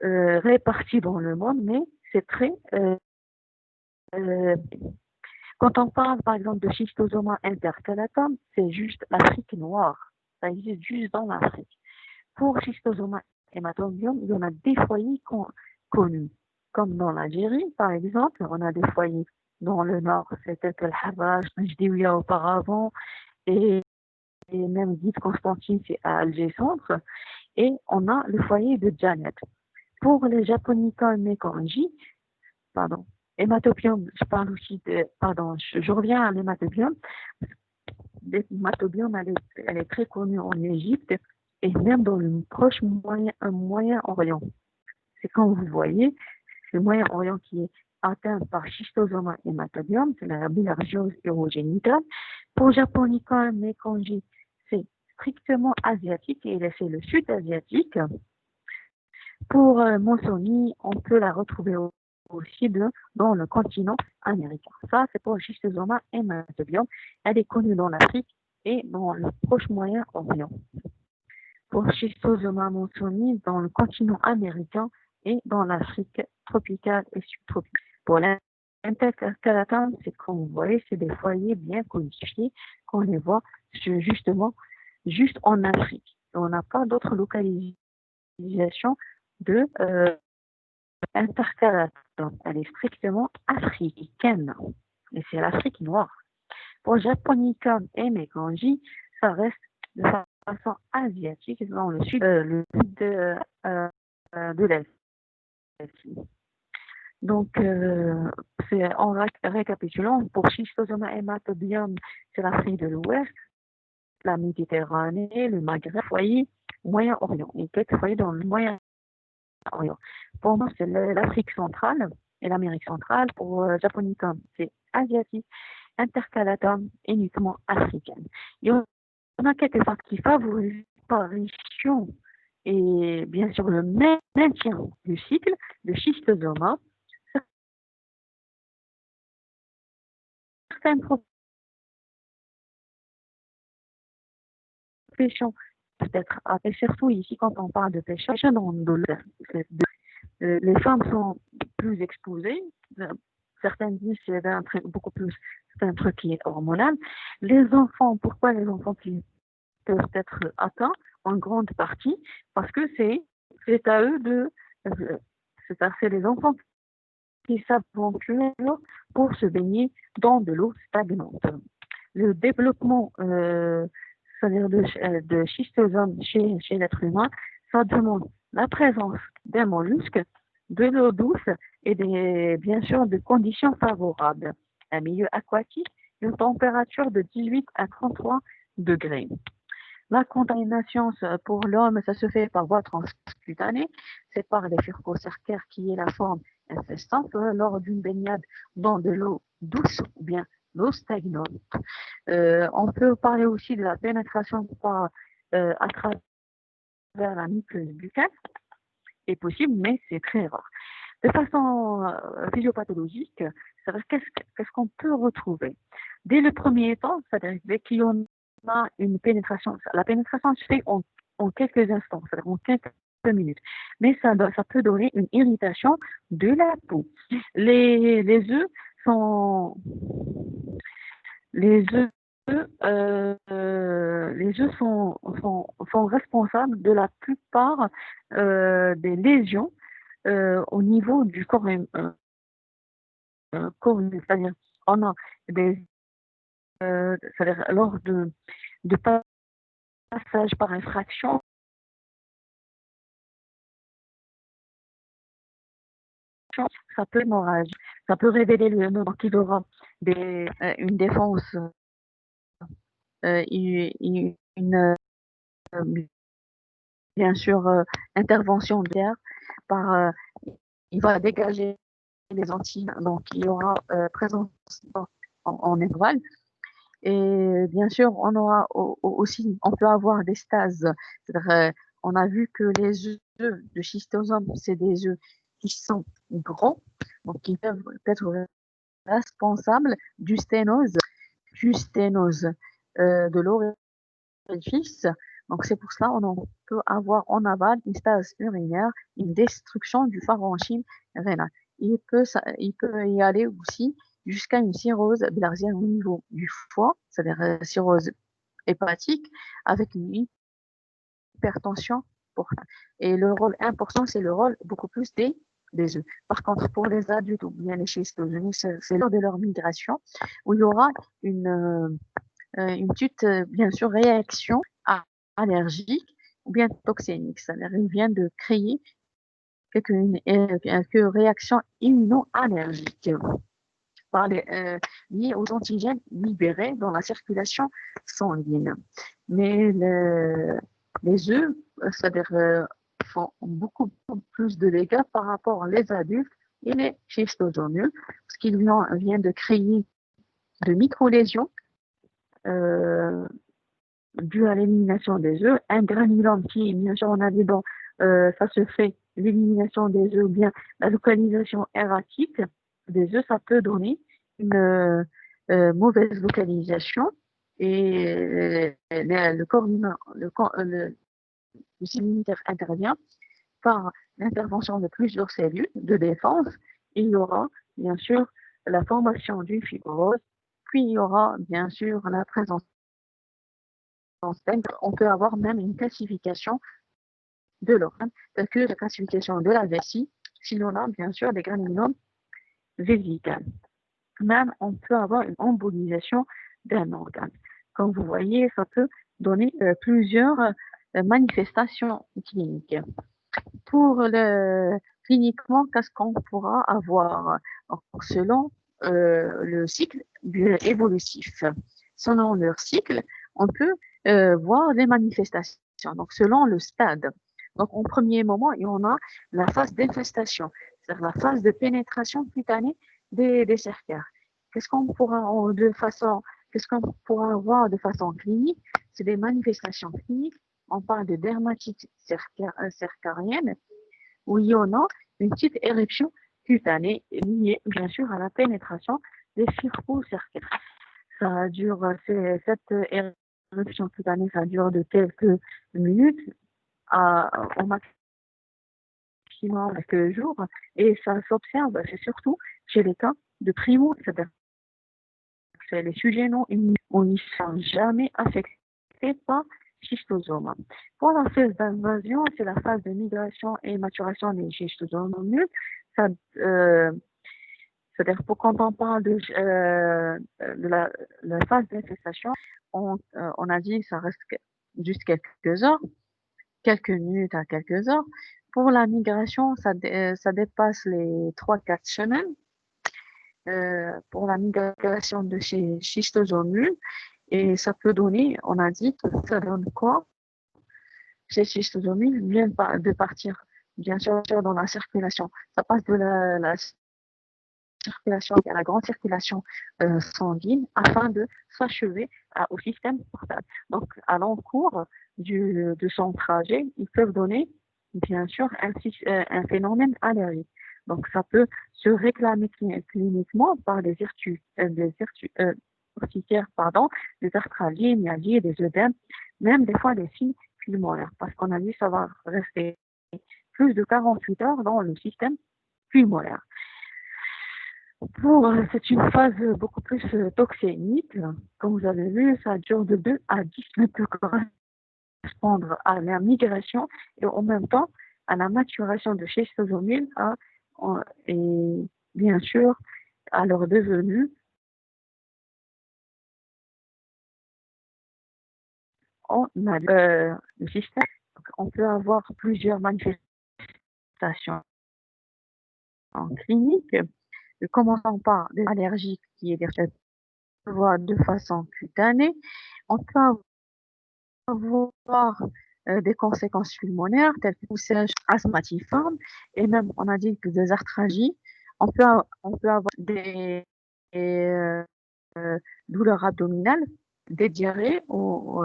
A: réparti dans le monde, mais c'est très... quand on parle par exemple de schistosoma intercalatum, c'est juste l'Afrique noire. Ça existe juste dans l'Afrique. Pour schistosoma hématobium, il y en a des foyers connus. Comme dans l'Algérie, par exemple, on a des foyers dans le nord, c'était le Harrach, Jdiouia auparavant, et même Guide Constantine, c'est à Alger Centre, et on a le foyer de Janet. Pour les Japonica Mekonji, pardon, hématobium, je parle aussi je reviens à l'hématobium. L'hématobium, elle est très connue en Égypte et même dans le proche Moyen-Orient. C'est quand vous voyez, c'est le Moyen-Orient qui est atteint par schistosoma hématobium, c'est la bilharziose urogénitale. Pour Japonica Mekonji, c'est strictement asiatique et c'est le sud-asiatique. Pour Monsoni, on peut la retrouver aussi dans le continent américain. Ça, c'est pour le schistosoma hématobium. Elle est connue dans l'Afrique et dans le proche Moyen-Orient. Pour schistosoma monsoni, dans le continent américain et dans l'Afrique tropicale et subtropicale. Pour l'intercalatum, c'est comme vous voyez, c'est des foyers bien codifiés qu'on les voit justement juste en Afrique. On n'a pas d'autre localisation de intercalatum. Elle est strictement africaine. Et c'est l'Afrique noire. Pour Japonica et Mekonji, ça reste de façon asiatique dans le sud de l'Asie. Donc, en récapitulant, pour schistosoma hématobium, c'est l'Afrique de l'Ouest, la Méditerranée, le Maghreb, foyer, Moyen-Orient, et quelques foyers dans le Moyen-Orient. Pour nous, c'est l'Afrique centrale et l'Amérique centrale. Pour Japonicum, c'est asiatique, intercalatum, uniquement africaine. Il y en a quelques facteurs qui favorisent l'apparition et bien sûr le maintien du cycle de schistosoma. Certaines professions peut-être, et surtout ici quand on parle de pêcheurs, dans les femmes sont plus exposées. Certaines disent que c'est un truc beaucoup plus, c'est un truc qui est hormonal. Les enfants, pourquoi les enfants qui peuvent être atteints en grande partie? Parce que c'est à eux c'est les enfants qui s'aventurent pour se baigner dans de l'eau stagnante. Le développement, c'est-à-dire de schistosome chez l'être humain, ça demande la présence d'un mollusque, de l'eau douce et bien sûr de conditions favorables. Un milieu aquatique, une température de 18 à 33 degrés. La contamination pour l'homme, ça se fait par voie transcutanée, c'est par les furcocercaires qui est la forme infestante lors d'une baignade dans de l'eau douce ou bien l'eau stagnante. On peut parler aussi de la pénétration à travers la muqueuse buccale, est possible, mais c'est très rare. De façon physiopathologique, qu'est-ce qu'on peut retrouver? Dès le premier temps, c'est-à-dire dès qu'il y en a une pénétration, la pénétration se fait en quelques instants, c'est-à-dire en quelques minutes. Mais ça peut donner une irritation de la peau. Les œufs sont les œufs les œufs sont responsables de la plupart des lésions au niveau du corps, c'est-à-dire on a c'est-à-dire lors de passage par infraction, ça peut hémorragie, ça peut révéler le nom qu'il aura une défense, une bien sûr intervention d'air par il va dégager les Antilles, donc il y aura présence en étoile. Et bien sûr, on aura aussi, on peut avoir des stases. C'est-à-dire, on a vu que les œufs de schistosome, c'est des œufs qui sont grands, donc qui peuvent être responsables du sténose de l'orifice. Donc c'est pour cela on peut avoir en aval une stase urinaire, une destruction du parenchyme rénal. Il peut y aller aussi jusqu'à une cirrhose bilharzienne au niveau du foie, c'est-à-dire cirrhose hépatique, avec une hypertension portale. Et le rôle important, c'est le rôle beaucoup plus des œufs. Par contre, pour les adultes ou bien les schistosomies, c'est lors de leur migration où il y aura une petite, bien sûr, réaction allergique ou bien toxémique. C'est-à-dire, il vient de créer quelques réactions immuno-allergiques liées aux antigènes libérés dans la circulation sanguine. Mais les œufs, c'est-à-dire, font beaucoup plus de dégâts par rapport aux adultes et les schistosomieux, parce qu'ils viennent de créer de micro-lésions dû à l'élimination des œufs. Un granulome qui, bien sûr, on a dit, bon, ça se fait l'élimination des œufs ou bien la localisation erratique des œufs, ça peut donner une mauvaise localisation et le corps humain, le système immunitaire intervient par l'intervention de plusieurs cellules de défense. Il y aura, bien sûr, la formation d'une fibrose, puis il y aura, bien sûr, la présence. On peut avoir même une classification de l'organe, telle que la classification de la vessie, sinon on a bien sûr des granulomes vésicales. Même on peut avoir une embolisation d'un organe. Comme vous voyez, ça peut donner plusieurs manifestations cliniques. Pour le cliniquement, qu'est-ce qu'on pourra avoir? Donc, selon le cycle évolutif, selon leur cycle, on peut voir les manifestations. Donc, selon le stade. Donc, en premier moment, il y en a la phase d'infestation, c'est-à-dire la phase de pénétration cutanée des cercaires. Qu'est-ce qu'on pourra de façon, qu'est-ce qu'on pourra voir de façon clinique? C'est des manifestations cliniques. On parle de dermatite cercarienne où il y en a une petite éruption cutanée liée bien sûr à la pénétration des fibres cercaires. Ça dure, cette éruption cutanée, ça dure de quelques minutes au maximum quelques jours et ça s'observe, c'est surtout chez les cas de primo, c'est-à-dire que les sujets non immunisés, on n'y sont jamais affectés par schistosome. Pour la phase d'invasion, c'est la phase de migration et maturation des schistosomes nuls. Ça, euh, C'est-à-dire pour quand on parle de la phase d'infestation, on a dit que ça reste juste quelques heures, quelques minutes à quelques heures. Pour la migration, ça dépasse les 3-4 semaines. Pour la migration de chez schistosomes et ça peut donner, on a dit que ça donne quoi? Ces schistosomes viennent de partir, bien sûr, dans la circulation. Ça passe de la circulation à la grande circulation sanguine afin de s'achever au système portable. Donc, à l'encours de son trajet, ils peuvent donner, bien sûr, un phénomène allergique. Donc, ça peut se réclamer cliniquement par urticaires, pardon, des arthralgies, myalgies, des œdèmes, même des fois des signes pulmonaires, parce qu'on a dit que ça va rester plus de 48 heures dans le système pulmonaire. C'est une phase beaucoup plus toxémique. Comme vous avez vu, ça dure de 2 à 10 minutes pour correspondre à la migration et en même temps à la maturation de schistosomides et bien sûr à leur devenue en le système. Donc, on peut avoir plusieurs manifestations en clinique, commençant par des allergies qui est de façon cutanée. On peut avoir des conséquences pulmonaires telles que poussage asthmatiforme et même on a dit que des arthralgies. On peut avoir des, douleurs abdominales, des diarrhées ou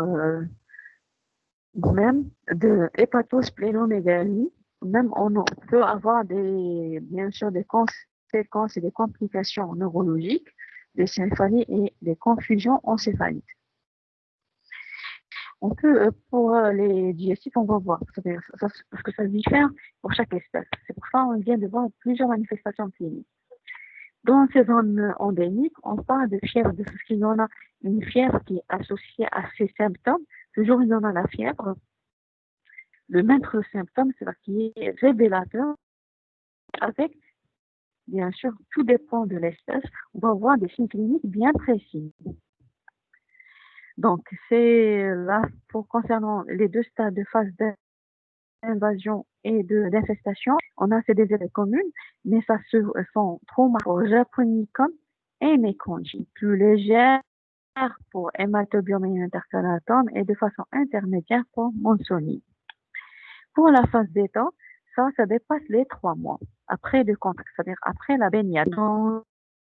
A: même de hépatosplénomégalie. Même on peut avoir bien sûr des conséquences et des complications neurologiques, des céphalies et des confusions encéphaliques. On peut, pour les digestifs, on va voir parce que ça diffère pour chaque espèce. C'est pour ça qu'on vient de voir plusieurs manifestations cliniques. Dans ces zones endémiques, on parle de fièvre, parce qu'il y en a une fièvre qui est associée à ces symptômes. Toujours, il y en a la fièvre. Le maître symptôme, c'est qui est révélateur avec, bien sûr, tout dépend de l'espèce. On va voir des signes cliniques bien précis. Donc, c'est là, concernant les deux stades de phase d'invasion et d'infestation, on a fait des effets communes, mais ça sont traumas pour japonicum et méconji, plus légères pour hématobiome intercalatum et de façon intermédiaire pour monsoni. Pour la phase d'état, ça dépasse les 3 mois après le contact, c'est-à-dire après la baignade dans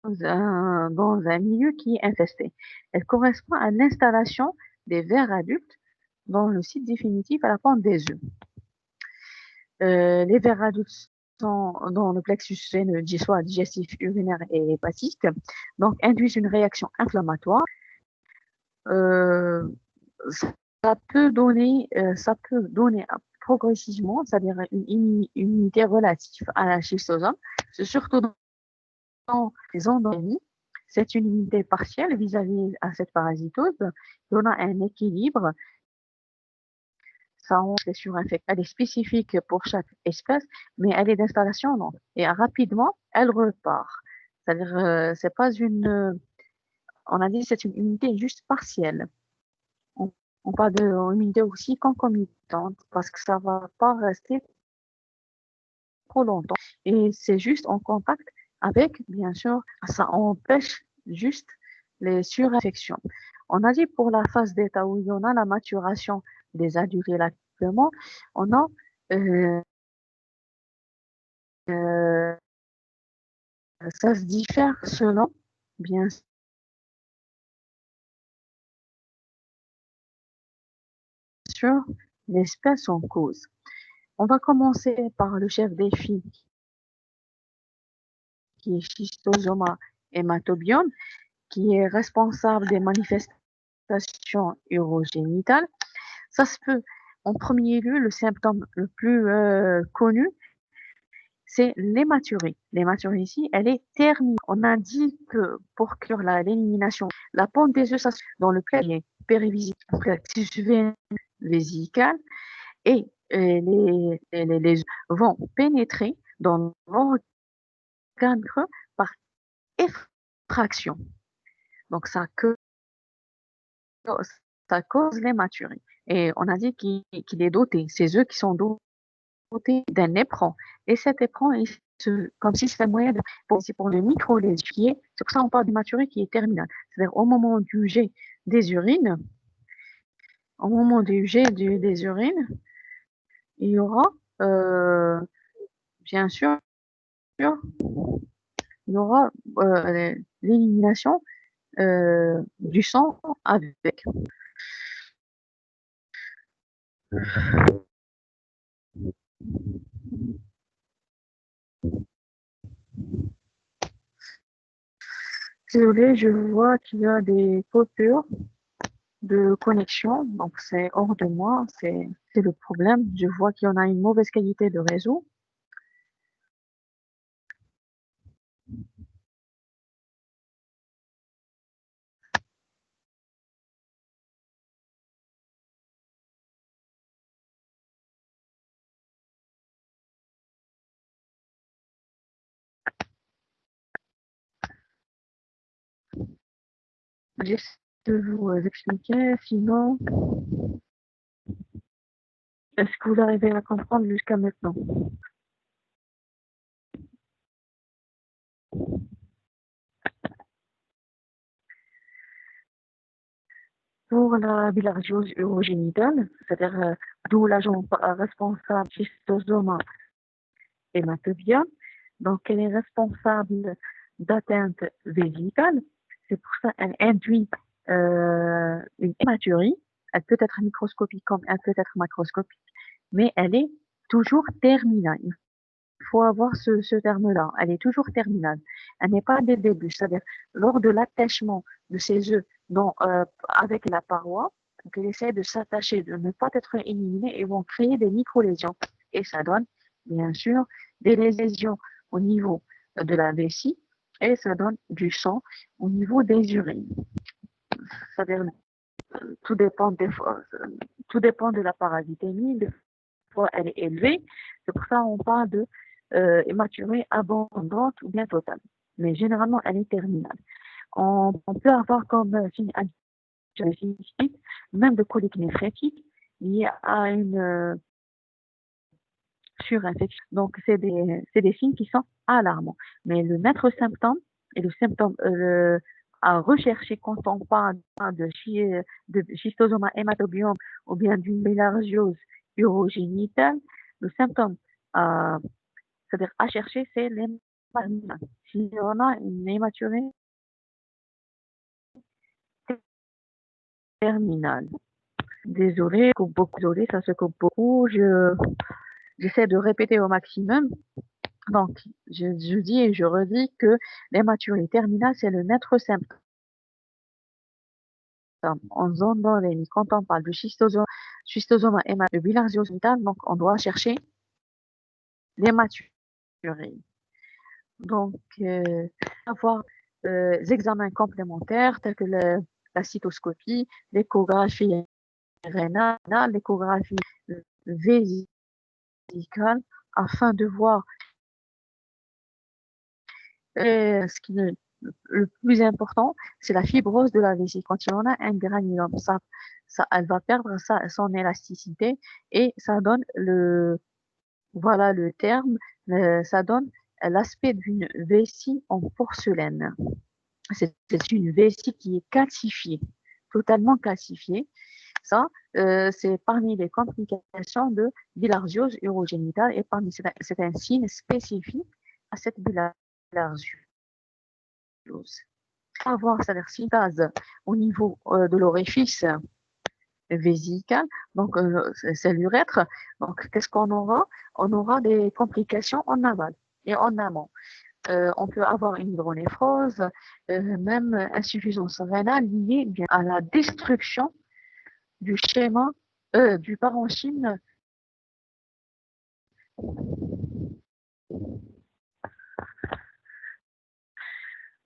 A: un milieu qui est infesté. Elle correspond à l'installation des vers adultes dans le site définitif à la pente des œufs. Les vers adultes sont dans le plexus veineux, soit digestif, urinaire et hépatique, donc induisent une réaction inflammatoire. Euh, ça peut donner progressivement, c'est-à-dire une immunité relative à la schistosome, c'est surtout dans les endémies. C'est une immunité partielle vis-à-vis à cette parasitose. On a un équilibre. Ça, c'est surinfecté. Elle est spécifique pour chaque espèce, mais elle est d'installation, non. Et rapidement, elle repart. C'est-à-dire, c'est pas on a dit c'est une immunité juste partielle. On On parle d'une idée aussi concomitante parce que ça va pas rester trop longtemps. Et c'est juste en contact avec, bien sûr, ça empêche juste les surinfections. On a dit pour la phase d'état où il y en a la maturation des adultes et l'accouplement, on a euh, euh, ça se diffère selon, bien sûr, l'espèce en cause. On va commencer par le chef des filles, qui est Schistosoma hematobion, qui est responsable des manifestations urogénitales. Ça se peut, en premier lieu, le symptôme le plus connu, c'est l'hématurie. L'hématurie ici, elle est terminée. On a dit que pour cure l'élimination, la pente des œufs, ça dans le périvésical, tissu vésical, et les œufs vont pénétrer dans l'organe creux par effraction. Donc, ça cause l'hématurie. Et on a dit qu'il est doté, ces œufs qui sont dotés d'un éperon. Et cet éperon, comme si c'était moyen pour le micro-lésifier. C'est pour ça qu'on parle d'hématurie qui est terminale. C'est-à-dire au moment du jet des urines, au moment du jet des urines, il y aura, euh, bien sûr, il y aura l'élimination du sang avec. Désolé, je vois qu'il y a des coupures de connexion, donc c'est hors de moi, c'est le problème. Je vois qu'il y en a une mauvaise qualité de réseau. J'essaie de vous expliquer, sinon, est-ce que vous arrivez à comprendre jusqu'à maintenant? Pour la bilharziose urogénitale, c'est-à-dire d'où l'agent responsable schistosoma hématobia, donc elle est responsable d'atteinte vésicale. C'est pour ça qu'elle induit une hématurie. Elle peut être microscopique comme elle peut être macroscopique, mais elle est toujours terminale. Il faut avoir ce terme-là. Elle est toujours terminale. Elle n'est pas dès le début. C'est-à-dire, lors de l'attachement de ces œufs avec la paroi, donc elle essaie de s'attacher, de ne pas être éliminée et vont créer des micro-lésions. Et ça donne, bien sûr, des lésions au niveau de la vessie et ça donne du sang au niveau des urines. C'est-à-dire, tout dépend des fois, tout dépend de la parasitémie. Des fois, elle est élevée. C'est pour ça qu'on parle de hématurie abondante ou bien totale. Mais généralement, elle est terminale. On peut avoir comme signe indicatif, même de colique néphrétique, lié à une surinfection. Donc, c'est des signes qui sont alarmants. Mais le maître symptôme et le symptôme à rechercher quand on parle de schistosoma hématobiome ou bien d'une bilharziose urogénitale, le symptôme c'est-à-dire à chercher, c'est l'hématurie. Si on a une hématurie terminale. Désolé, coupe beaucoup, désolé, ça se coupe beaucoup. J'essaie de répéter au maximum. Donc, je dis et je redis que l'hématurie terminale, c'est le maître symptôme. En zone d'endémie, quand on parle de schistosoma de bilharziose vitale, donc on doit chercher l'hématurie. Donc, avoir des examens complémentaires tels que la cytoscopie, l'échographie rénale, l'échographie vésicale, afin de voir ce qui ne le plus important, c'est la fibrose de la vessie. Quand il y en a un granulome, elle va perdre son élasticité et ça donne voilà le terme, ça donne l'aspect d'une vessie en porcelaine. C'est une vessie qui est calcifiée, totalement calcifiée. Ça, c'est parmi les complications de bilharziose urogénitale et c'est un signe spécifique à cette bilharziose. Avoir c'est-à-dire synthèse au niveau de l'orifice vésical, donc c'est l'urètre. Donc, qu'est-ce qu'on aura? On aura des complications en aval et en amont. On peut avoir une hydronéphrose, même insuffisance rénale liée bien à la destruction du schéma du parenchyme.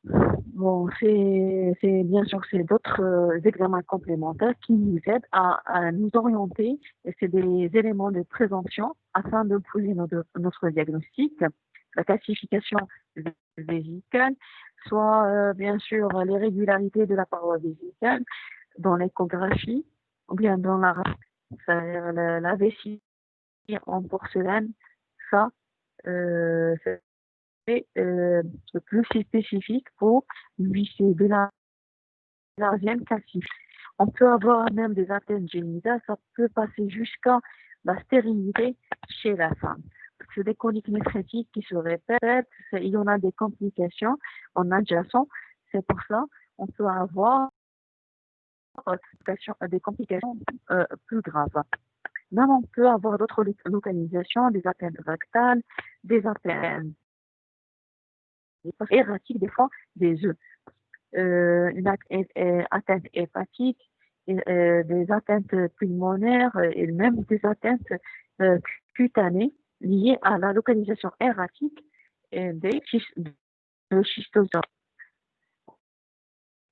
A: Bon, c'est bien sûr c'est d'autres examens complémentaires qui nous aident à nous orienter et c'est des éléments de prévention afin de poser notre diagnostic, la classification vésicale, soit bien sûr l'irrégularité de la paroi vésicale dans l'échographie ou bien dans c'est-à-dire la vessie en porcelaine, ça c'est plus spécifique pour l'huissier de la larvienne calcifiée. On peut avoir même des atteintes génitales, ça peut passer jusqu'à la stérilité chez la femme. C'est des coliques néphrétiques qui se répètent, il y en a des complications en adjacent, c'est pour ça on peut avoir des complications plus graves. Même on peut avoir d'autres localisations, des atteintes rectales, des atteintes erratiques, des fois des œufs, une atteinte hépatique, des atteintes pulmonaires et même des atteintes cutanées liées à la localisation erratique des schistosome.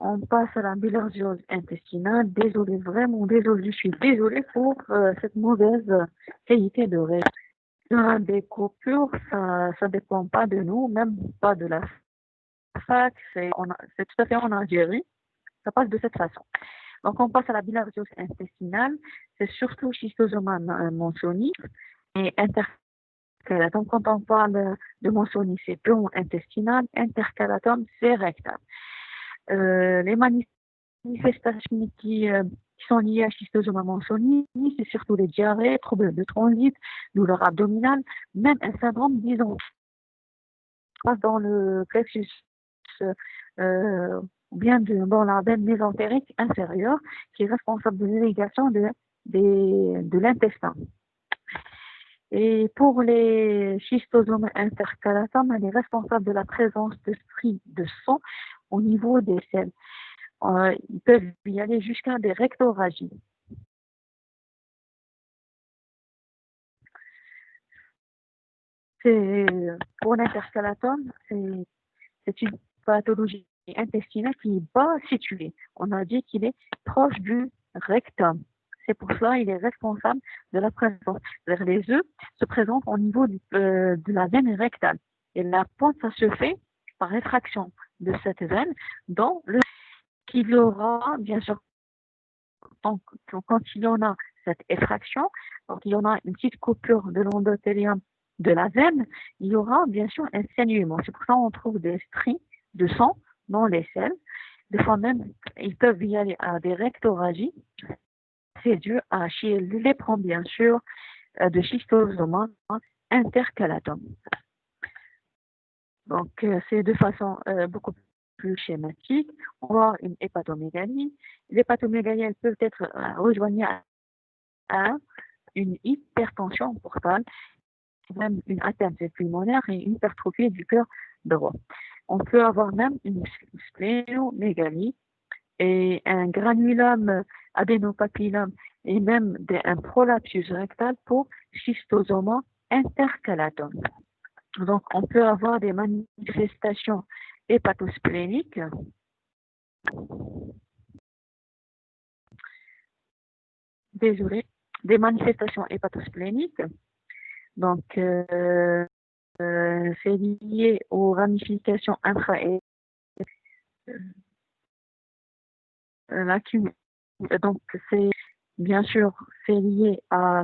A: On passe à la bilharziose intestinale. Désolé, vraiment désolé, je suis désolée pour cette mauvaise qualité de règle. Des coupures, ça ne dépend pas de nous, même pas de la fac, c'est tout à fait en Algérie, ça passe de cette façon. Donc on passe à la bilharziose intestinale, c'est surtout schistosoma monzoni et intercalatum. Quand on parle de monzoni, c'est purement intestinal, intercalatum, c'est rectal. Les manifestations qui sont liées à schistosoma monzoni, c'est surtout les diarrhées, troubles de transit, douleur abdominale, même un syndrome disons dans le plexus ou bien dans la veine mésentérique inférieure qui est responsable de l'irrigation de l'intestin. Et pour les schistosomes intercalatum, elle est responsable de la présence de stries de sang au niveau des selles. Ils peuvent y aller jusqu'à des rectorragies. Pour l'intercalatum, c'est une pathologie intestinale qui est bas située. On a dit qu'il est proche du rectum. C'est pour cela qu'il est responsable de la présence. Les œufs se présentent au niveau de la veine rectale. Et la pointe, ça se fait par rétraction de cette veine dans le qu'il aura, bien sûr, quand il y en a cette effraction, quand il y en a une petite coupure de l'endothélium de la veine, il y aura bien sûr un saignement. C'est pour ça qu'on trouve des stries de sang dans les selles. Des fois même, ils peuvent y aller à des rectorragies. C'est dû à chez l'éperon, bien sûr, de schistosoma intercalatum. Donc, c'est de façon beaucoup plus schématique. On va une hépatomégalie. L'hépatomégalie, elle peut être rejoignée à une hypertension portale, même une atteinte pulmonaire et une hypertrophie du cœur droit. On peut avoir même une splénomégalie et un granulome adénopapillome et même un prolapsus rectal pour schistosoma intercalatum. Donc, on peut avoir des manifestations hépatospléniques. Désolé, des manifestations hépatospléniques. Donc, c'est lié aux ramifications
B: l'accumulation. Donc, c'est bien sûr, c'est lié à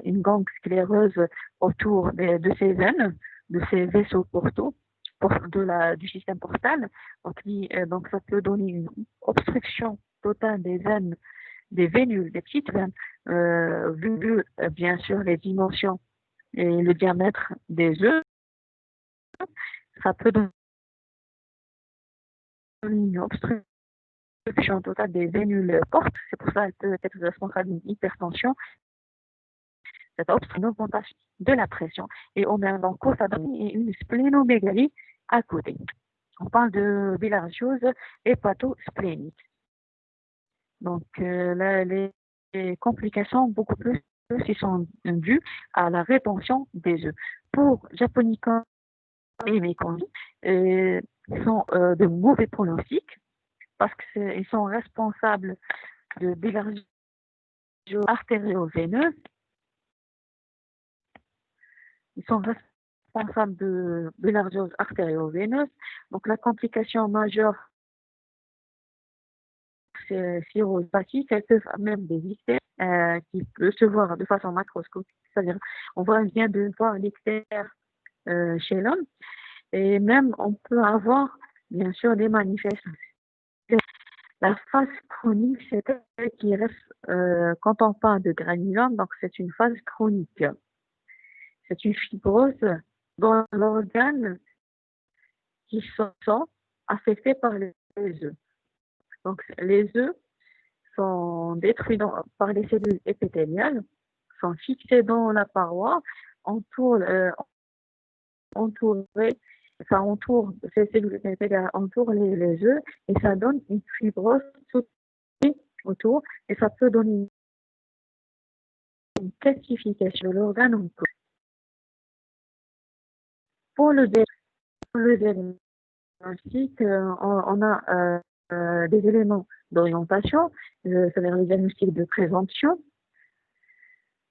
B: une gangue scléreuse autour de ces veines, de ces vaisseaux portaux du système portal. Donc, ça peut donner une obstruction totale des veines, des vénules, des petites veines, bien sûr les dimensions et le diamètre des œufs. Ça peut donner une obstruction totale des vénules portes. C'est pour ça qu'elle peut être responsable d'une hypertension. Cette obstruction, une augmentation de la pression. Et on met en cause, ça donne une splénomégalie à côté. On parle de bilharziose hépatosplénique. Donc, là, les complications beaucoup plus qui sont dues à la rétention des œufs. Pour Japonica et Mekong, sont de mauvais pronostics parce qu'ils sont responsables de bilharziose artério-veineuse. Ils sont responsables de bilharziose artério-veineuse. Donc, la complication majeure, c'est cirrhose hépatique. Elles peuvent même des ictères qui peuvent se voir de façon macroscopique. C'est-à-dire, vient de voir l'ictère chez l'homme. Et même, on peut avoir, bien sûr, des manifestations. La phase chronique, c'est elle qui reste, quand on parle de granulome, donc c'est une phase chronique. C'est une fibrose dans l'organe qui sont affectés par les œufs. Donc, les œufs sont détruits par les cellules épithéliales, sont fixés dans la paroi, entourées, ça entoure, ces cellules épithéliales entourent les œufs et ça donne une fibrose autour et ça peut donner une calcification de l'organe autour. Pour le diagnostic, on a des éléments d'orientation, c'est-à-dire le diagnostic de prévention.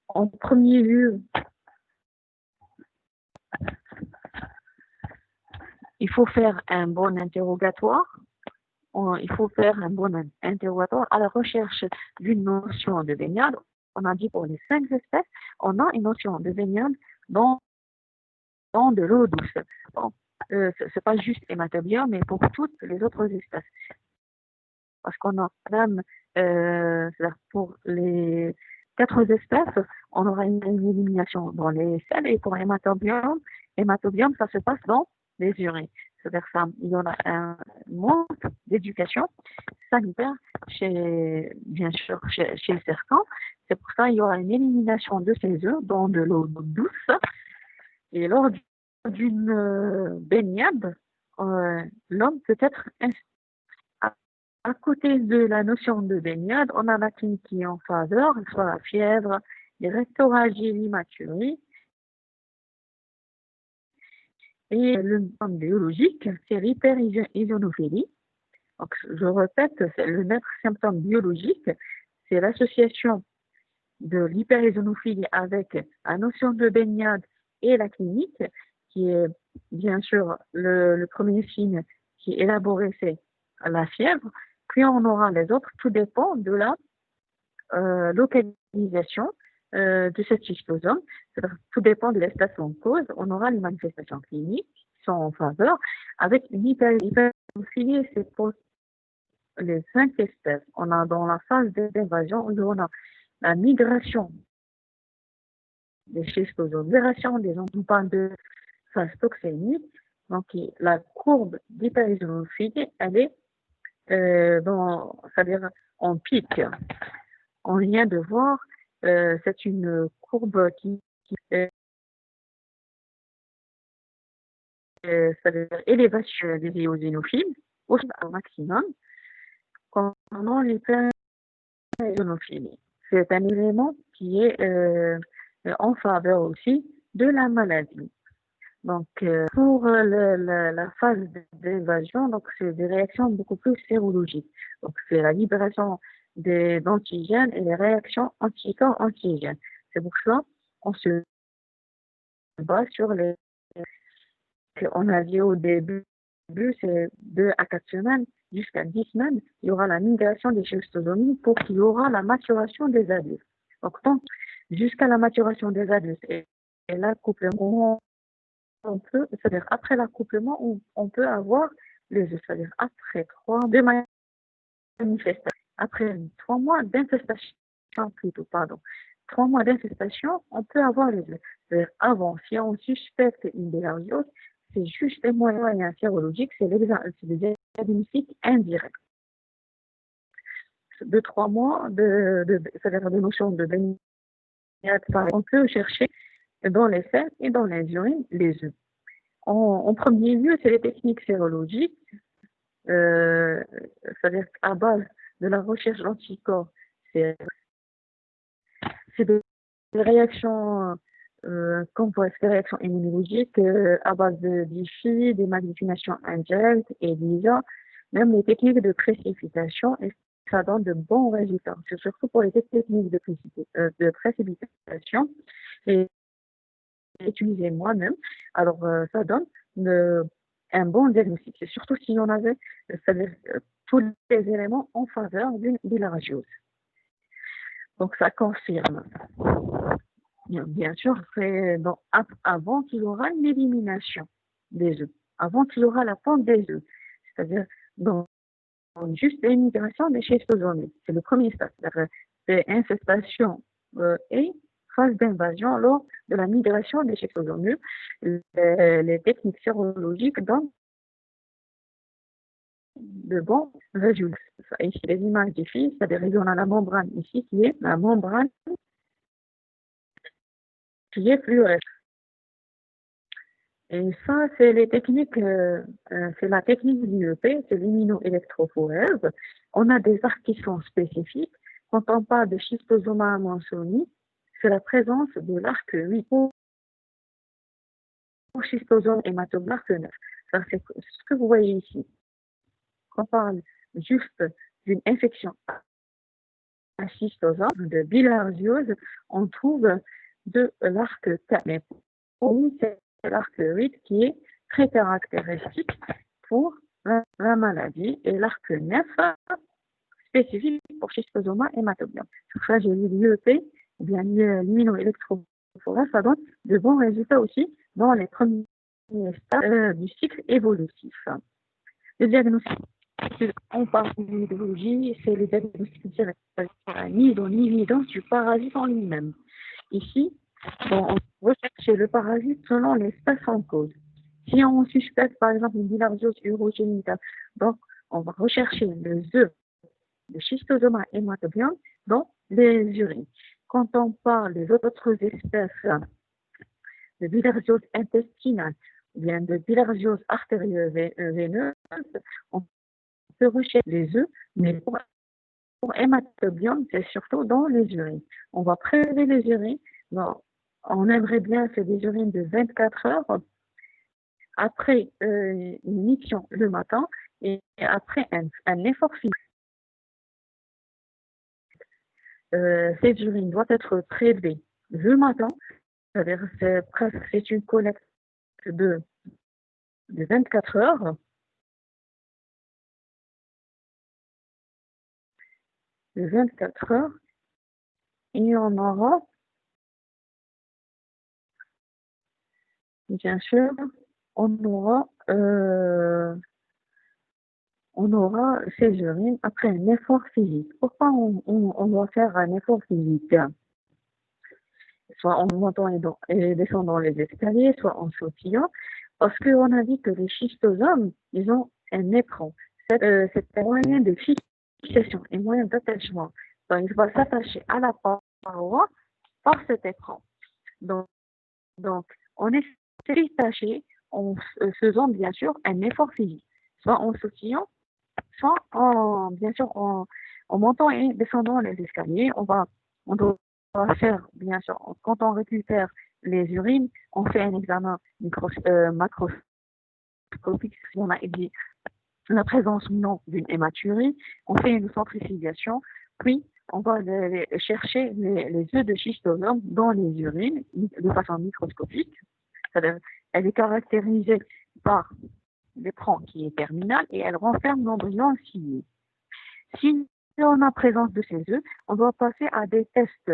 B: En premier lieu, il faut faire un bon interrogatoire. Il faut faire un bon interrogatoire à la recherche d'une notion de baignade. On a dit pour les 5 espèces, on a une notion de baignade dans de l'eau douce. Bon, c'est pas juste hématobiome, mais pour toutes les autres espèces. Parce qu'on a même, pour les 4 espèces, on aura une élimination dans les selles et pour hématobiome, ça se passe dans les urines. C'est-à-dire ça, il y en a un manque d'éducation sanitaire bien sûr, chez le cercan. C'est pour ça qu'il y aura une élimination de ces œufs dans de l'eau douce. Et lors d'une baignade, l'homme peut être à côté de la notion de baignade, on a la clinique qui est en faveur, soit la fièvre, les rectoragies, l'hématurie. Et le symptôme biologique, c'est l'hyperisonophilie. Donc, je répète, le maître symptôme biologique, c'est l'association de l'hyperisonophilie avec la notion de baignade et la clinique, qui est bien sûr le premier signe qui est élaboré, c'est la fièvre. Puis on aura les autres, tout dépend de la localisation de cet histosome. Tout dépend de l'espèce en cause. On aura les manifestations cliniques qui sont en faveur avec une hyperophilie. C'est pour les 5 espèces. On a dans la phase d'invasion, on a la migration des schistosomes, migration des on parle de phase toxémique. Donc la courbe d'hyperisonophilie, elle est c'est-à-dire en pic. On vient de voir, c'est une courbe qui c'est-à-dire élévation des éosinophiles au maximum concernant l'hyperisonophilie. C'est un élément qui est en faveur aussi de la maladie. Donc, pour la phase d'évasion, donc c'est des réactions beaucoup plus sérologiques. Donc, c'est la libération d'antigènes et les réactions anticorps-antigènes. C'est pour ça qu'on se base sur on a dit au début début, c'est 2 à 4 semaines, jusqu'à 10 semaines, il y aura la migration des schistosomies pour qu'il y aura la maturation des adultes. Donc, jusqu'à la maturation des adultes et l'accouplement, c'est-à-dire après l'accouplement, on peut avoir les œufs, c'est-à-dire après 2 manifestations, après 3 mois d'infestation, plutôt, pardon. 3 mois d'infestation, on peut avoir les œufs. C'est-à-dire avant, si on suspecte une bilharziose, c'est juste un moyen sérologique, c'est le diagnostic indirect. De 3 mois, c'est-à-dire de notion de baignade, on peut chercher dans les selles et dans les urines les œufs. En premier lieu, c'est les techniques sérologiques, c'est-à-dire à base de la recherche d'anticorps. C'est des réactions, des réactions immunologiques à base de d'IFI, des magnétinations indirectes et d'ISA, même les techniques de précipitation, et ça donne de bons résultats. C'est surtout pour les techniques de précipitation et utiliser moi-même. Alors, ça donne un bon diagnostic. C'est surtout si on avait, c'est-à-dire tous les éléments en faveur d'une bilharziose. Donc, ça confirme. Bien sûr, c'est avant qu'il y aura une élimination des œufs, avant qu'il y aura la ponte des œufs, c'est-à-dire donc juste l'émigration des schistosomies. C'est le premier stade, c'est infestation et phase d'invasion lors de la migration des schistosomies. Les techniques sérologiques donnent de bons résultats. Ici, les images des filles, c'est-à-dire on a la membrane ici qui est la membrane qui est fluorescente. Et ça, c'est les techniques, c'est la technique de l'IEP, c'est l'immunoélectrophorèse. On a des arcs qui sont spécifiques. Quand on parle de schistosoma mansoni, c'est la présence de l'arc 8 pour schistosome hématome l'arc 9. Ça, c'est ce que vous voyez ici. Quand on parle juste d'une infection à schistosome, de bilharziose, on trouve de l'arc 4. Mais pour nous, c'est l'arc 8 qui est très caractéristique pour la maladie et l'arc 9 spécifique pour schistosoma hématobium. Sur ça, j'ai eu l'IEP, bien l'immunoélectrophorèse, ça donne de bons résultats aussi dans les premiers stades du cycle évolutif. Le diagnostic, on parle d'immunologie, c'est le diagnostic direct, ni dans l'évidence du parasite en lui-même. Ici, bon, on recherche le parasite selon l'espèce en cause. Si on suspecte par exemple une bilharziose urogénitale, donc on va rechercher les œufs de schistosoma hématobium dans les urines. Quand on parle des autres espèces de bilharziose intestinale ou bien de bilharziose artério-veineuse, on peut rechercher les œufs, mais pour hématobium, c'est surtout dans les urines. On va prélever les urines. Bon, on aimerait bien faire des urines de 24 heures après une mission le matin et après un effort physique. Cette urine doit être prélevée le matin, c'est-à-dire c'est une collecte de 24 heures. De 24 heures, et on aura, bien sûr, on aura ces urines après un effort physique. Pourquoi on doit faire un effort physique? Soit en montant et descendant les escaliers, soit en sautillant, parce qu'on a dit que les schistosomes, ils ont un éperon. C'est un moyen de fixation, un moyen d'attachement. Donc, il va s'attacher à la paroi par cet éperon. Donc on est détaché en faisant bien sûr un effort physique, soit en sautillant, soit bien sûr en montant et descendant les escaliers. On doit faire, bien sûr, quand on récupère les urines, on fait un examen macroscopique si on a la présence ou non d'une hématurie. On fait une centrifugation, puis on va chercher les œufs de schistosome dans les urines de façon microscopique. C'est-à-dire, elle est caractérisée par l'éperon qui est terminal et elle renferme l'embryon cilié. Si on a présence de ces œufs, on doit passer à des tests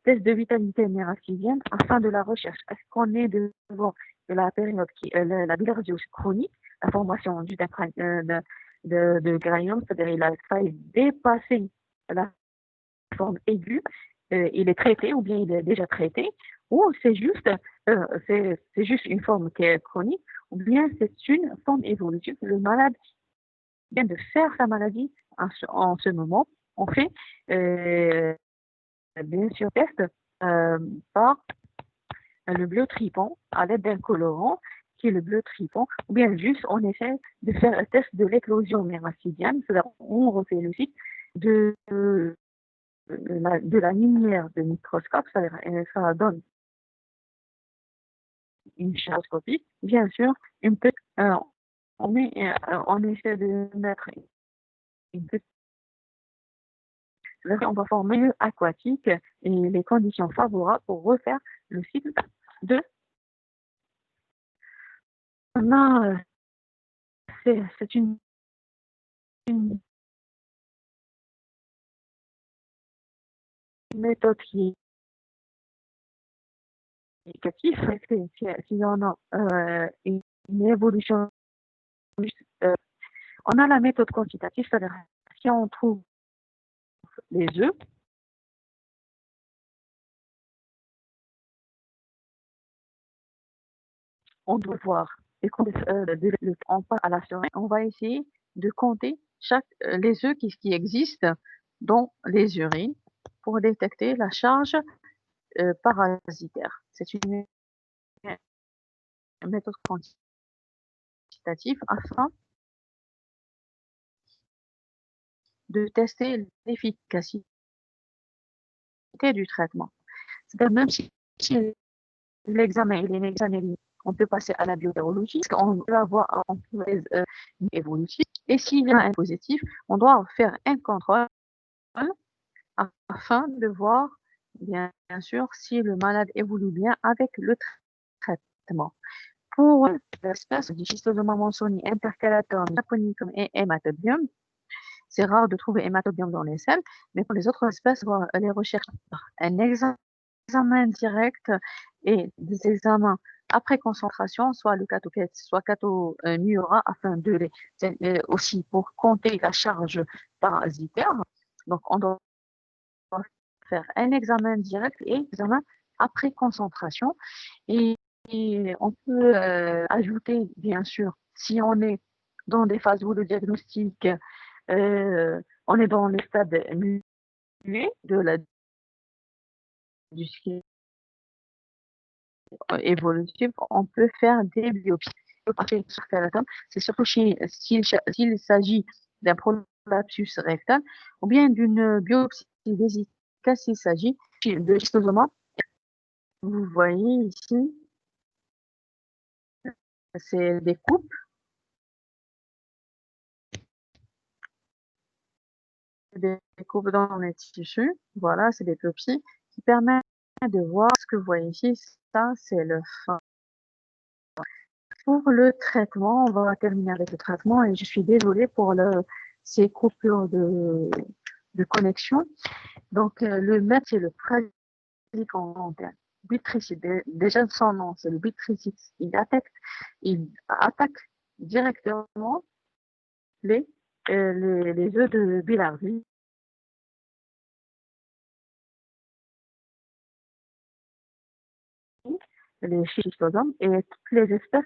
B: de vitalité néracidienne afin de la recherche. Est-ce qu'on est devant la période la bilharziose chronique, la formation de granium, c'est-à-dire il a failli dépasser la forme aiguë, il est traité ou bien il est déjà traité, ou c'est juste une forme qui est chronique, ou bien c'est une forme évolutive. Le malade vient de faire sa maladie en ce moment. On fait bien sûr test par le bleu tripant à l'aide d'un colorant qui est le bleu tripant, ou bien juste on essaie de faire un test de l'éclosion méracidienne, c'est-à-dire on refait le cycle de la lumière de microscope, c'est-à-dire ça donne une charoscopie, bien sûr, on essaie de mettre une petite, on va former un milieu aquatique et les conditions favorables pour refaire le cycle de. Non, c'est une méthode qui est éducative. Si on a une évolution, euh, on a la méthode quantitative, c'est-à-dire si on trouve les œufs, on doit voir on part à la semaine, on va essayer de compter les œufs qui existent dans les urines pour détecter la charge parasitaire. C'est une méthode quantitative afin de tester l'efficacité du traitement. C'est-à-dire même si l'examen il est examiné, on peut passer à la biotérologie, on peut avoir en évolutive. Et s'il y a un positif, on doit faire un contrôle afin de voir, bien sûr, si le malade évolue bien avec le traitement. Pour l'espèce du schistosoma monzoni intercalatum japonicum et hématobium, c'est rare de trouver hématobium dans les selles, mais pour les autres espèces, les recherches par un examen direct et des examens après concentration, soit le catoquette, soit cato-muora, afin de aussi pour compter la charge parasitaire. Donc, on doit faire un examen direct et un examen après concentration. Et, on peut ajouter, bien sûr, si on est dans des phases où le diagnostic, on est dans le stade muet du ski évolutif, on peut faire des biopsies. C'est surtout s'il s'agit d'un prolapsus rectal ou bien d'une biopsie vésicale s'il s'agit de schistosoma. Vous voyez ici, c'est des coupes dans les tissus. Voilà, c'est des biopsies qui permettent de voir ce que vous voyez ici. Ça, c'est le fin. Pour le traitement, on va terminer avec le traitement et je suis désolée pour ces coupures de connexion. Donc, le MET, c'est le pratiquant dentaire. Butricide, déjà son nom, c'est le butricide. Il attaque directement les œufs de bilharzie. Les schistosomes et toutes les espèces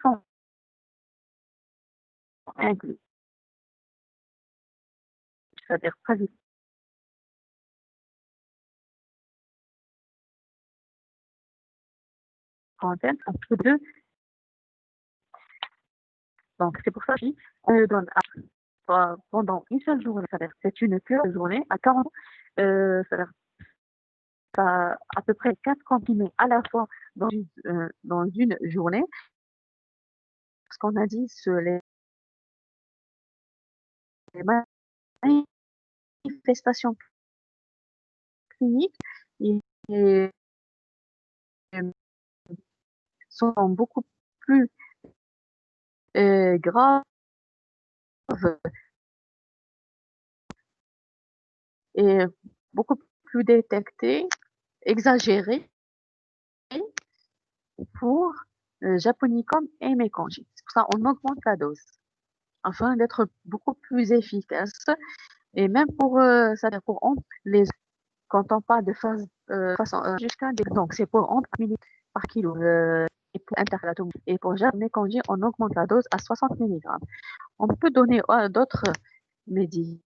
B: sont incluses. C'est-à-dire pratiquement quarantaine entre deux. Donc, c'est pour ça qu'on le donne pendant une seule journée. C'est-à-dire c'est une cure de journée à 40. C'est-à-dire à peu près 4 comprimés à la fois dans une journée. Ce qu'on a dit, les manifestations cliniques et, sont beaucoup plus
A: grave et beaucoup plus détectée, exagérée pour Japonicum et Mekongé. C'est pour ça qu'on augmente la dose afin d'être beaucoup plus efficace. Et même pour, c'est-à-dire pour les, quand on parle de phase, façon, jusqu'à donc c'est pour 11 ml par kilo. Et pour interlatum et pour Mekongé, on augmente la dose à 60 milligrammes. On peut donner d'autres médicaments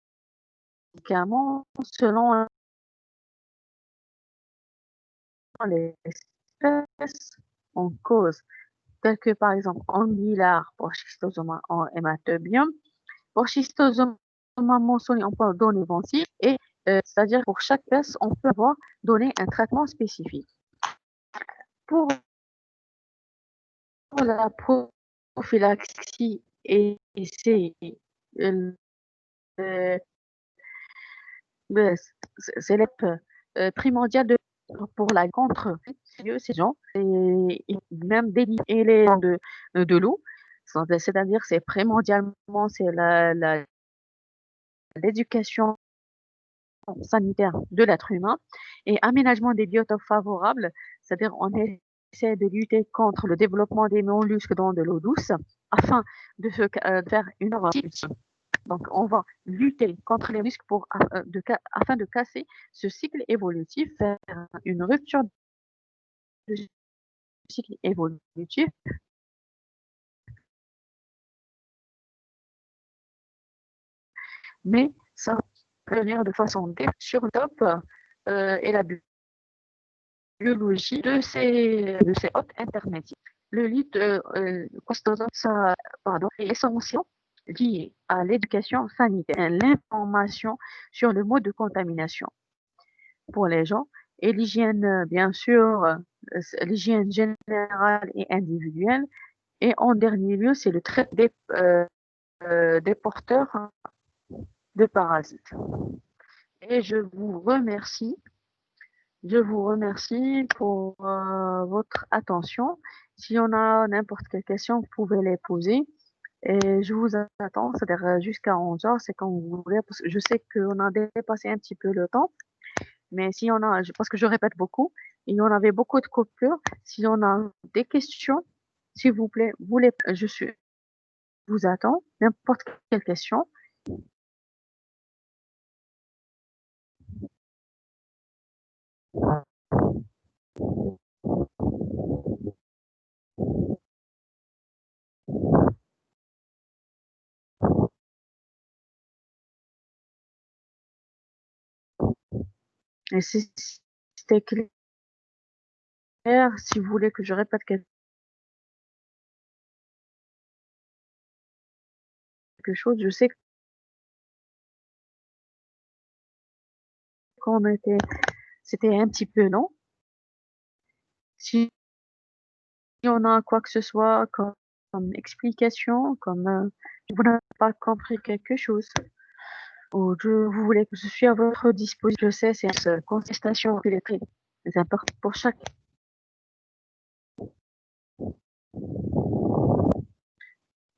A: selon les espèces en cause, telles que par exemple Anguillar pour Schistosoma en hématobium. Pour Schistosoma monsoni, on peut donner Vency et c'est-à-dire pour chaque espèce, on peut avoir donné un traitement spécifique. Pour la prophylaxie et c'est euh, c'est primordial pour la contre ces gens et même d'éliminer les de l'eau. C'est-à-dire c'est primordialement c'est l'éducation sanitaire de l'être humain et aménagement des biotopes favorables, c'est-à-dire on essaie de lutter contre le développement des mollusques dans de l'eau douce afin de faire une donc, on va lutter contre les risques afin de casser ce cycle évolutif, faire une rupture du cycle évolutif, mais ça peut venir de façon sur le top et la biologie de ces hôtes intermédiaires. Le lutte est essentiel lié à l'éducation sanitaire, l'information sur le mode de contamination pour les gens et l'hygiène, bien sûr, l'hygiène générale et individuelle. Et en dernier lieu, c'est le traitement des porteurs de parasites. Et je vous remercie pour votre attention. Si on a n'importe quelle question, vous pouvez les poser. Et je vous attends, c'est-à-dire jusqu'à 11 heures, c'est quand vous voulez, parce que je sais qu'on a dépassé un petit peu le temps. Mais si on a, parce que je répète beaucoup, il y en avait beaucoup de coupures. Si on a des questions, s'il vous plaît, vous attends, n'importe quelle question. Et si c'était clair, si vous voulez que je répète quelque chose, je sais qu'on c'était un petit peu long. Si on a quoi que ce soit comme explication, comme vous n'avez pas compris quelque chose, ou vous voulez que je suis à votre disposition, je sais, c'est une contestation qui est très importante pour chaque.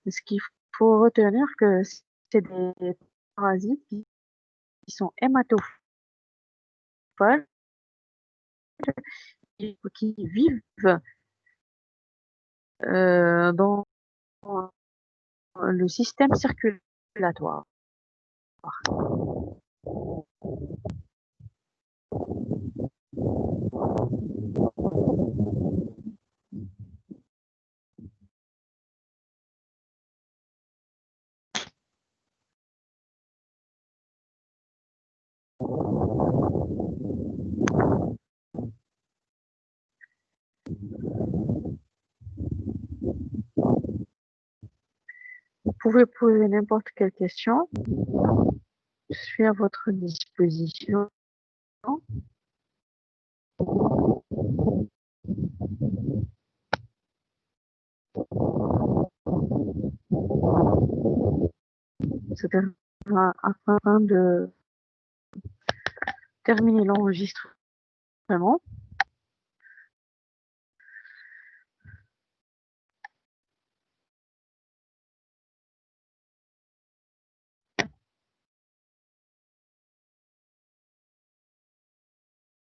A: Ce qu'il faut retenir que c'est des parasites qui sont hématophages, qui vivent dans le système circulatoire. Vous pouvez poser n'importe quelle question. Je suis à votre disposition. C'est afin de terminer l'enregistrement.